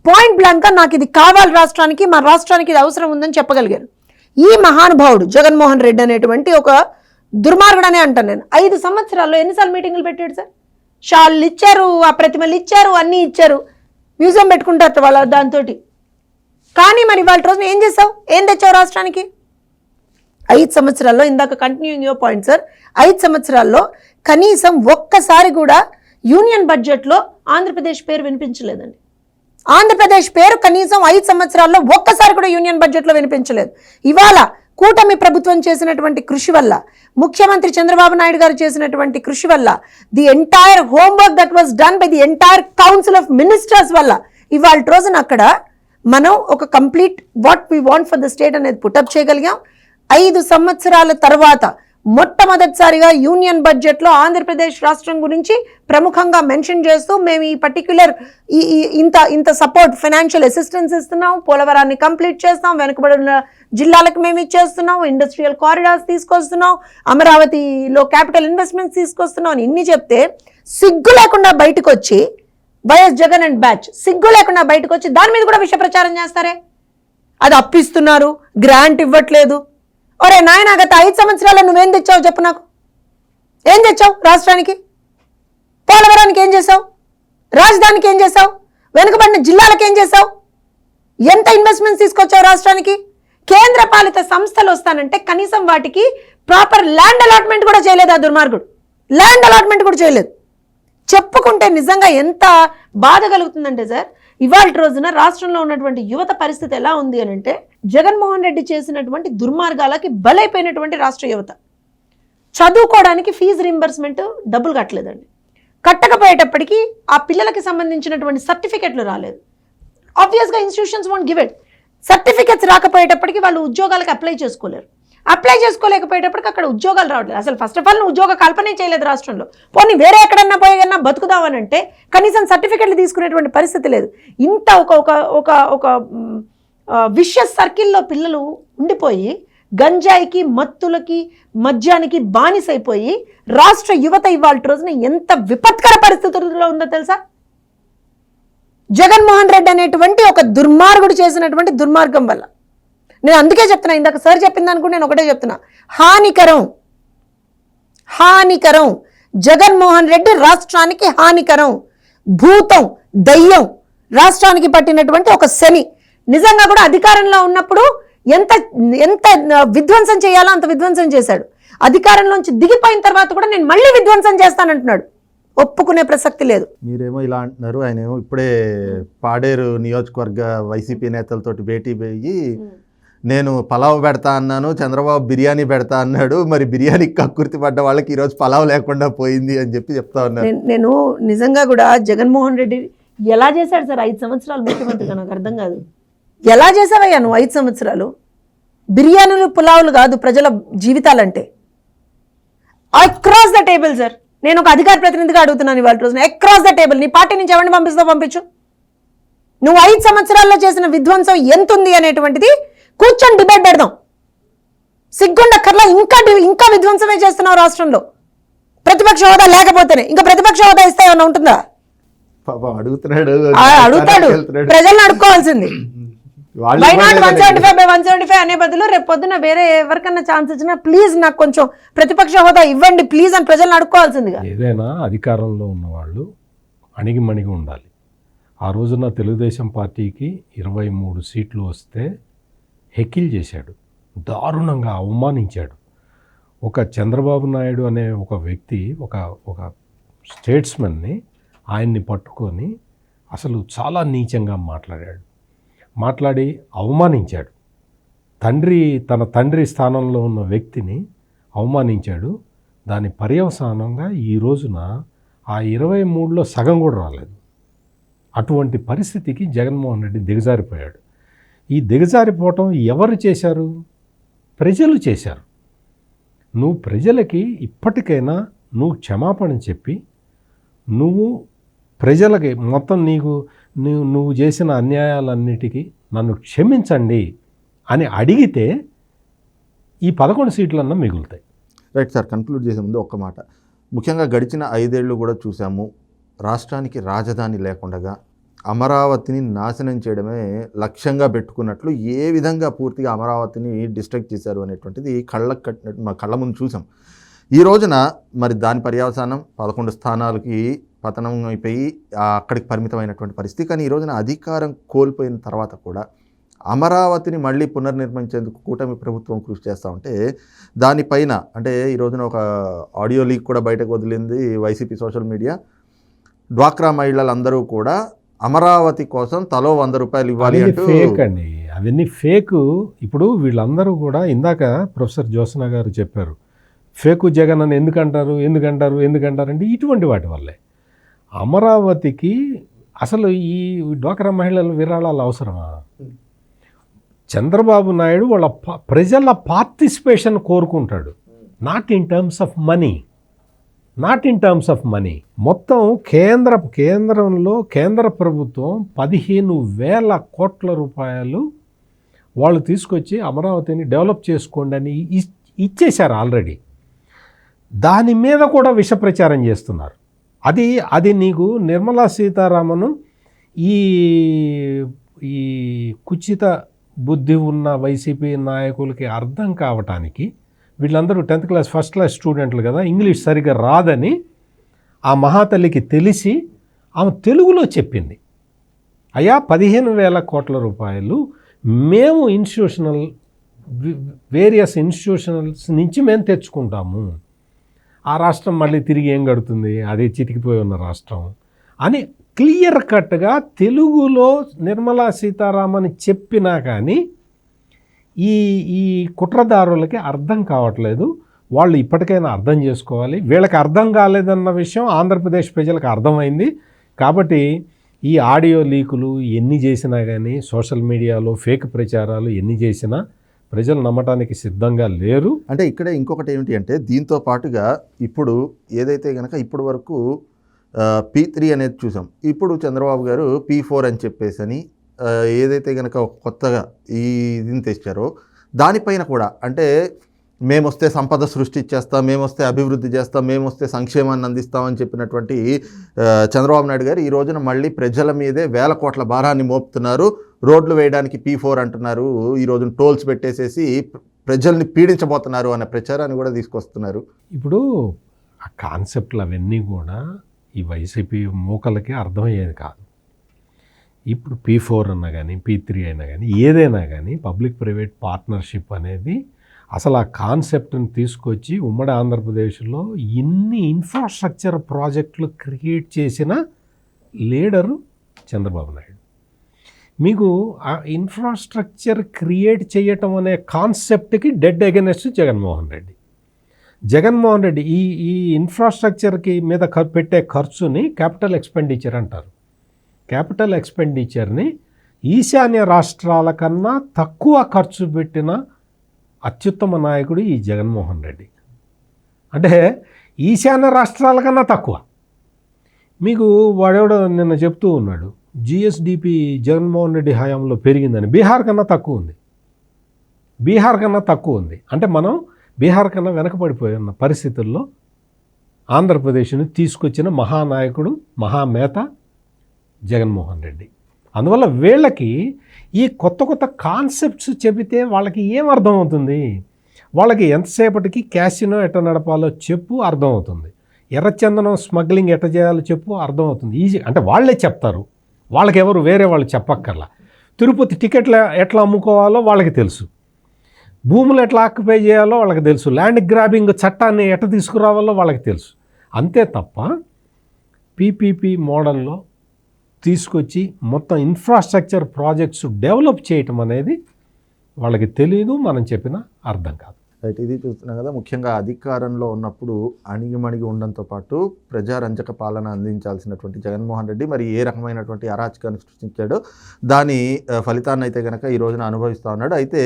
పాయింట్ బ్లాంక్గా నాకు ఇది కావాలి రాష్ట్రానికి, మా రాష్ట్రానికి ఇది అవసరం ఉందని చెప్పగలిగారు. ఈ మహానుభావుడు జగన్మోహన్ రెడ్డి అనేటువంటి ఒక దుర్మార్గుడనే అంటాను నేను. 5 సంవత్సరాల్లో ఎన్నిసార్లు మీటింగులు పెట్టాడు సార్? షాళ్ళు ఇచ్చారు, ఆ ప్రతిమలు ఇచ్చారు, అన్నీ ఇచ్చారు, మ్యూజియం పెట్టుకుంటారు వాళ్ళ దాంతో. కానీ మరి వాళ్ళ రోజున ఏం చేసావు, ఏం తెచ్చావు రాష్ట్రానికి? 5 సంవత్సరాల్లో, ఇందాక కంటిన్యూయింగ్ యువర్ పాయింట్ సార్, 5 సంవత్సరాల్లో కనీసం ఒక్కసారి కూడా యూనియన్ బడ్జెట్లో ఆంధ్రప్రదేశ్ పేరు వినిపించలేదండి. ఆంధ్రప్రదేశ్ పేరు కనీసం 5 సంవత్సరాల్లో ఒక్కసారి కూడా యూనియన్ బడ్జెట్లో వినిపించలేదు. ఇవాళ కూటమి ప్రభుత్వం చేసినటువంటి కృషి వల్ల, ముఖ్యమంత్రి చంద్రబాబు నాయుడు గారు చేసినటువంటి కృషి వల్ల, the entire homework that was done by the entire council of ministers వల్ల ఇవాళ రోజున అక్కడ మనం ఒక complete what we want for the state అనేది పుటప్ చేయగలిగాం. 5 సంవత్సరాల తర్వాత మొట్టమొదటిసారిగా యూనియన్ బడ్జెట్లో ఆంధ్రప్రదేశ్ రాష్ట్రం గురించి ప్రముఖంగా మెన్షన్ చేస్తూ మేము ఈ పర్టిక్యులర్ ఇంత సపోర్ట్, ఫైనాన్షియల్ అసిస్టెన్స్ ఇస్తున్నాం, పోలవరాన్ని కంప్లీట్ చేస్తాం, వెనుకబడిన జిల్లాలకు మేము ఇచ్చేస్తున్నాం, ఇండస్ట్రియల్ కారిడార్స్ తీసుకొస్తున్నాం, అమరావతిలో క్యాపిటల్ ఇన్వెస్ట్మెంట్స్ తీసుకొస్తున్నాం అని ఇన్ని చెప్తే సిగ్గు లేకుండా బయటకు వచ్చి, వైఎస్ జగన్ అండ్ బ్యాచ్ సిగ్గు లేకుండా బయటకు వచ్చి దాని మీద కూడా విష ప్రచారం చేస్తారే. అది అప్పిస్తున్నారు, గ్రాంట్ ఇవ్వట్లేదు. ఒరే నాయన, గత 5 సంవత్సరాల్లో నువ్వేం తెచ్చావు చెప్పు నాకు? ఏం తెచ్చావు రాష్ట్రానికి? పోలవరానికి ఏం చేసావు? రాజధానికి ఏం చేసావు? వెనుకబడిన జిల్లాలకు ఏం చేసావు? ఎంత ఇన్వెస్ట్మెంట్స్ తీసుకొచ్చావు రాష్ట్రానికి? కేంద్ర పాలిత సంస్థలు వస్తానంటే కనీసం వాటికి ప్రాపర్ ల్యాండ్ అలాట్మెంట్ కూడా చేయలేదు ఆ దుర్మార్గుడు. ల్యాండ్ అలాట్మెంట్ కూడా చేయలేదు. చెప్పుకుంటే నిజంగా ఎంత బాధ కలుగుతుందంటే సార్, ఇవాళ రోజున రాష్ట్రంలో ఉన్నటువంటి యువత పరిస్థితి ఎలా ఉంది అని అంటే, జగన్మోహన్ రెడ్డి చేసినటువంటి దుర్మార్గాలకి బలైపోయినటువంటి రాష్ట్ర యువత. చదువుకోవడానికి ఫీజు రీంబర్స్మెంట్ డబ్బులు కట్టలేదండి. కట్టకపోయేటప్పటికీ ఆ పిల్లలకి సంబంధించినటువంటి సర్టిఫికెట్లు రాలేదు. ఆబ్వియస్గా institutions won't give it. Certificates రాకపోయేటప్పటికి వాళ్ళు ఉద్యోగాలకు అప్లై చేసుకోలేరు. అప్లై చేసుకోలేకపోయేటప్పటికి అక్కడ ఉద్యోగాలు రావట్లేదు. అసలు ఫస్ట్ ఆఫ్ ఆల్ నువ్వు ఉద్యోగ కల్పనే చేయలేదు రాష్ట్రంలో. పోనీ వేరే ఎక్కడన్నా పోయేనా బతుకుదామని అంటే కనీసం సర్టిఫికెట్లు తీసుకునేటువంటి పరిస్థితి లేదు. ఇంత ఒక విషయస్ సర్కిల్లో పిల్లలు ఉండిపోయి గంజాయికి, మత్తులకి, మద్యానికి బానిసైపోయి రాష్ట్ర యువత ఇవాళ రోజున ఎంత విపత్కర పరిస్థితుల్లో ఉందో తెలుసా? జగన్మోహన్ రెడ్డి అనేటువంటి ఒక దుర్మార్గుడు చేసినటువంటి దుర్మార్గం వల్ల. నేను అందుకే చెప్తున్నా, ఇందాక సార్ చెప్పింది అనుకుంటే నేను ఒకటే చెప్తున్నా, హానికరం. జగన్మోహన్ రెడ్డి రాష్ట్రానికి హానికరం, భూతం, దయ్యం, రాష్ట్రానికి పట్టినటువంటి ఒక శని. నిజంగా కూడా అధికారంలో ఉన్నప్పుడు ఎంత ఎంత విధ్వంసం చేయాలో అంత విధ్వంసం చేశాడు. అధికారంలోంచి దిగిపోయిన తర్వాత కూడా నేను మళ్ళీ విధ్వంసం చేస్తానంటున్నాడు. ఒప్పుకునే ప్రసక్తి లేదు. మీరేమో ఇలా అంటున్నారు, ఆయన ఏమో ఇప్పుడే పాడేరు నియోజకవర్గ వైసీపీ నేతలతోటి భేటీ పోయి నేను పలావ్ పెడతా అన్నాను, చంద్రబాబు బిర్యానీ పెడతా అన్నాడు, మరి బిర్యానీ కక్కుర్తి పడ్డ వాళ్ళకి ఈరోజు పలావ్ లేకుండా పోయింది అని చెప్తా ఉన్నారు. నేను నిజంగా కూడా జగన్మోహన్ రెడ్డి ఎలా చేశాడు సార్ 5 సంవత్సరాలు ముఖ్యమంత్రిగా? నాకు అర్థం కాదు. ఎలా చేసావయ్యా నువ్వు 5 సంవత్సరాలు? బిర్యానీలు, పులావులు కాదు ప్రజల జీవితాలంటే. అక్రాస్ ద టేబుల్ సార్, నేను ఒక అధికార ప్రతినిధిగా అడుగుతున్నాను ఇవాళ రోజున, అక్రాస్ ద టేబుల్ నీ పార్టీ నుంచి ఎవరిని పంపిస్తావు పంపించు. నువ్వు 5 సంవత్సరాల్లో చేసిన విధ్వంసం ఎంత ఉంది అనేటువంటిది కూర్చొని డిబేట్ పెడదాం. సిగ్గుండక్కర్లా ఇంకా విధ్వంసమే చేస్తున్నావు రాష్ట్రంలో. ప్రతిపక్ష హోదా లేకపోతేనే, ఇంకా ప్రతిపక్ష హోదా ఇస్తే ఏమన్నా ఉంటుందా? అడుగుతున్నాడు, ప్రజలను అడుక్కోవాల్సింది. వై నాట్ 175/175 అనే బదులు రేపు పొద్దున వేరే ఎవరికన్నా ఛాన్స్ ఇచ్చినా ప్లీజ్ నాకు కొంచెం ప్రతిపక్ష హోదా ఇవ్వండి ప్లీజ్ అని ప్రజలను అడుక్కోవాల్సిందిగా. ఏదైనా అధికారంలో ఉన్నవాళ్ళు అణిగిమణిగి ఉండాలి. ఆ రోజున తెలుగుదేశం పార్టీకి 23 సీట్లు వస్తే హెకిల్ చేశాడు, దారుణంగా అవమానించాడు. ఒక చంద్రబాబు నాయుడు అనే ఒక వ్యక్తి, ఒక స్టేట్స్మెన్ని ఆయన్ని పట్టుకొని అసలు చాలా నీచంగా మాట్లాడి అవమానించాడు. తన తండ్రి స్థానంలో ఉన్న వ్యక్తిని అవమానించాడు. దాని పర్యవసానంగా ఈ రోజున ఆ 23లో సగం కూడా రాలేదు. అటువంటి పరిస్థితికి జగన్మోహన్ రెడ్డి దిగజారిపోయాడు. ఈ దిగజారిపోవటం ఎవరు చేశారు? ప్రజలు చేశారు. నువ్వు ప్రజలకి ఇప్పటికైనా నువ్వు క్షమాపణ చెప్పి నువ్వు ప్రజలకి మొత్తం నువ్వు చేసిన అన్యాయాలన్నిటికీ నన్ను క్షమించండి అని అడిగితే ఈ 11 సీట్లన్నా మిగులుతాయి. రైట్ సార్, కన్క్లూడ్ చేసే ముందు ఒక్క మాట. ముఖ్యంగా గడిచిన 5 ఏళ్ళు కూడా చూసాము, రాష్ట్రానికి రాజధాని లేకుండా అమరావతిని నాశనం చేయడమే లక్ష్యంగా పెట్టుకున్నట్లు ఏ విధంగా పూర్తిగా అమరావతిని డిస్ట్రక్ట్ చేశారు అనేటువంటిది కళ్ళకు కట్టినట్టు మా కళ్ళ ముందు చూసాం. ఈ రోజున మరి దాని పర్యవసానం 11 స్థానాలకి పతనం అయిపోయి అక్కడికి పరిమితమైనటువంటి పరిస్థితి. కానీ ఈ రోజున అధికారం కోల్పోయిన తర్వాత కూడా అమరావతిని మళ్ళీ పునర్నిర్మించేందుకు కూటమి ప్రభుత్వం కృషి చేస్తూ ఉంటే దానిపైన అంటే ఈ రోజున ఒక ఆడియో లీక్ కూడా బయటకు వదిలింది వైసీపీ సోషల్ మీడియా. డ్వాక్రా మహిళలందరూ కూడా అమరావతి కోసం తలో 100 రూపాయలు ఇవ్వాలి అంటూ. ఫేక్ అండి, అవన్నీ ఫేక్. ఇప్పుడు వీళ్ళందరూ కూడా ఇందాక ప్రొఫెసర్ జ్యోత్స్న గారు చెప్పారు, ఫేకు జగన్ అని ఎందుకంటారు అంటే ఇటువంటి వాటి వల్లే. అమరావతికి అసలు ఈ డ్వాక్రా మహిళల విరాళాలు అవసరమా? చంద్రబాబు నాయుడు వాళ్ళ ప్రజల పార్టిసిపేషన్ కోరుకుంటాడు, not in terms of money. మొత్తం కేంద్రంలో కేంద్ర ప్రభుత్వం 15,000 కోట్ల రూపాయలు వాళ్ళు తీసుకొచ్చి అమరావతిని డెవలప్ చేసుకోండి అని ఇచ్చేశారు ఆల్రెడీ. దాని మీద కూడా విష ప్రచారం చేస్తున్నారు. అది నీకు నిర్మలా సీతారామన్ ఈ కుచిత బుద్ధి ఉన్న వైసీపీ నాయకులకి అర్థం కావటానికి, వీళ్ళందరూ 10th క్లాస్ ఫస్ట్ క్లాస్ స్టూడెంట్లు కదా, ఇంగ్లీష్ సరిగ్గా రాదని ఆ మహాతల్లికి తెలిసి ఆమె తెలుగులో చెప్పింది, అయ్యా 15,000 కోట్ల రూపాయలు మేము వేరియస్ ఇన్స్టిట్యూషనల్స్ నుంచి మేము తెచ్చుకుంటాము, ఆ రాష్ట్రం మళ్ళీ తిరిగి ఏం కడుతుంది, అదే చితికిపోయి ఉన్న రాష్ట్రం అని క్లియర్ కట్గా తెలుగులో నిర్మలా సీతారామన్ చెప్పినా కానీ ఈ కుట్రదారులకి అర్థం కావట్లేదు. వాళ్ళు ఇప్పటికైనా అర్థం చేసుకోవాలి. వీళ్ళకి అర్థం కాలేదన్న విషయం ఆంధ్రప్రదేశ్ ప్రజలకు అర్థమైంది. కాబట్టి ఈ ఆడియో లీకులు ఎన్ని చేసినా కానీ, సోషల్ మీడియాలో ఫేక్ ప్రచారాలు ఎన్ని చేసినా ప్రజలు నమ్మటానికి సిద్ధంగా లేరు. అంటే ఇక్కడ ఇంకొకటి ఏమిటి అంటే, దీంతో పాటుగా ఇప్పుడు ఏదైతే కనుక ఇప్పటి వరకు P3 అనేది చూసాం, ఇప్పుడు చంద్రబాబు గారు P4 అని చెప్పేసి అని ఏదైతే కనుక కొత్తగా ఈ దీన్ని తెచ్చారో దానిపైన కూడా అంటే మేమొస్తే సంపద సృష్టించేస్తాం, మేమొస్తే అభివృద్ధి చేస్తాం, మేమొస్తే సంక్షేమాన్ని అందిస్తామని చెప్పినటువంటి చంద్రబాబు నాయుడు గారు ఈ రోజున మళ్ళీ ప్రజల మీదే వేల కోట్ల భారాన్ని మోపుతున్నారు. రోడ్లు వేయడానికి P4 అంటున్నారు, ఈ రోజున టోల్స్ పెట్టేసేసి ప్రజల్ని పీడించబోతున్నారు అనే ప్రచారాన్ని కూడా తీసుకొస్తున్నారు. ఇప్పుడు ఆ కాన్సెప్ట్లు అవన్నీ కూడా ఈ వైసీపీ మూకలకి అర్థమయ్యేది కాదు. ఇప్పుడు P4 అన్నా కానీ P3 అయినా కానీ ఏదైనా కానీ పబ్లిక్ ప్రైవేట్ పార్ట్నర్షిప్ అనేది అసలు ఆ కాన్సెప్ట్ని తీసుకొచ్చి ఉమ్మడి ఆంధ్రప్రదేశ్లో ఇన్ని ఇన్ఫ్రాస్ట్రక్చర్ ప్రాజెక్టులు క్రియేట్ చేసిన లీడరు చంద్రబాబు నాయుడు. మీకు ఆ ఇన్ఫ్రాస్ట్రక్చర్ క్రియేట్ చేయటం అనే కాన్సెప్ట్కి డెడ్ అగెనెస్ట్ జగన్మోహన్ రెడ్డి. జగన్మోహన్ రెడ్డి ఈ ఇన్ఫ్రాస్ట్రక్చర్కి మీద పెట్టే ఖర్చుని క్యాపిటల్ ఎక్స్పెండిచర్ అంటారు. క్యాపిటల్ ఎక్స్పెండిచర్ని ఈశాన్య రాష్ట్రాల కన్నా తక్కువ ఖర్చు పెట్టిన అత్యుత్తమ నాయకుడు ఈ జగన్మోహన్ రెడ్డి. అంటే ఈశాన్య రాష్ట్రాల కన్నా తక్కువ. మీకు వాడెవడో నిన్న చెప్తూ ఉన్నాడు జిఎస్డిపి జగన్మోహన్ రెడ్డి హయాంలో పెరిగిందని. బీహార్ కన్నా తక్కువ ఉంది. బీహార్ కన్నా తక్కువ ఉంది. అంటే మనం బీహార్ కన్నా వెనకబడిపోయి ఉన్న పరిస్థితుల్లో ఆంధ్రప్రదేశ్ని తీసుకొచ్చిన మహానాయకుడు మహామేత జగన్మోహన్ రెడ్డి. అందువల్ల వీళ్ళకి ఈ కొత్త కొత్త కాన్సెప్ట్స్ చెబితే వాళ్ళకి ఏం అర్థమవుతుంది? వాళ్ళకి ఎంతసేపటికి క్యాసినో ఎట్ట నడపాలో చెప్పు అర్థమవుతుంది, ఎర్రచందనం స్మగ్లింగ్ ఎట్ట చేయాలో చెప్పు అర్థమవుతుంది. ఈజీ అంటే వాళ్ళే చెప్తారు, వాళ్ళకి ఎవరు వేరే వాళ్ళు చెప్పక్కర్లా. తిరుపతి టికెట్లు ఎట్లా అమ్ముకోవాలో వాళ్ళకి తెలుసు, భూములు ఎట్లా ఆక్యుపై చేయాలో వాళ్ళకి తెలుసు, ల్యాండ్ గ్రాబింగ్ చట్టాన్ని ఎట్ట తీసుకురావాలో వాళ్ళకి తెలుసు. అంతే తప్ప పీపీపీ మోడల్లో తీసుకొచ్చి మొత్తం ఇన్ఫ్రాస్ట్రక్చర్ ప్రాజెక్ట్స్ డెవలప్ చేయటం అనేది వాళ్ళకి తెలియదు, మనం చెప్పినా అర్థం కాదు. రైట్, ఇది చూస్తున్నాం కదా. ముఖ్యంగా అధికారంలో ఉన్నప్పుడు అణిగిమణిగి ఉండడంతో పాటు ప్రజారంజక పాలన అందించాల్సినటువంటి జగన్మోహన్ రెడ్డి మరి ఏ రకమైనటువంటి అరాచకాన్ని సృష్టించాడో దాని ఫలితాన్ని అయితే కనుక ఈ రోజున అనుభవిస్తూ ఉన్నాడు. అయితే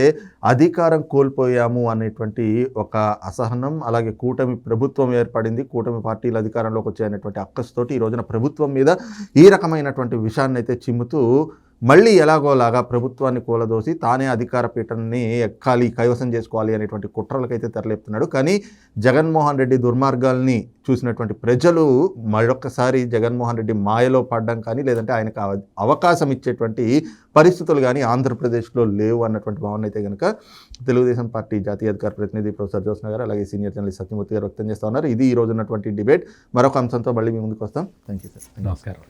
అధికారం కోల్పోయాము అనేటువంటి ఒక అసహనం, అలాగే కూటమి ప్రభుత్వం ఏర్పడింది, కూటమి పార్టీలు అధికారంలోకి వచ్చాయనేటువంటి అక్కసుతోటి ఈ రోజున ప్రభుత్వం మీద ఈ రకమైనటువంటి విషయాన్ని అయితే చిమ్ముతూ మళ్ళీ ఎలాగోలాగా ప్రభుత్వాన్ని కూలదోసి తానే అధికార పీఠాన్ని ఎక్కాలి, కైవసం చేసుకోవాలి అనేటువంటి కుట్రలకైతే తెరలేపుతున్నాడు. కానీ జగన్మోహన్ రెడ్డి దుర్మార్గాల్ని చూసినటువంటి ప్రజలు మరొకసారి జగన్మోహన్ రెడ్డి మాయలో పడడం కానీ లేదంటే ఆయనకు అవకాశం ఇచ్చేటువంటి పరిస్థితులు కానీ ఆంధ్రప్రదేశ్లో లేవు అన్నటువంటి భావన అయితే కనుక తెలుగుదేశం పార్టీ జాతీయ అధికార ప్రతినిధి ప్రొఫెసర్ జ్యోత్స్న గారు అలాగే సీనియర్ జర్నలిస్ట్ సత్యమూర్తి గారు వ్యక్తం చేస్తూ ఉన్నారు. ఇది ఈ రోజు ఉన్నటువంటి డిబేట్. మరొక అంశంతో మళ్ళీ మీ ముందుకు వస్తాం. Thank you sir. నమస్కారం.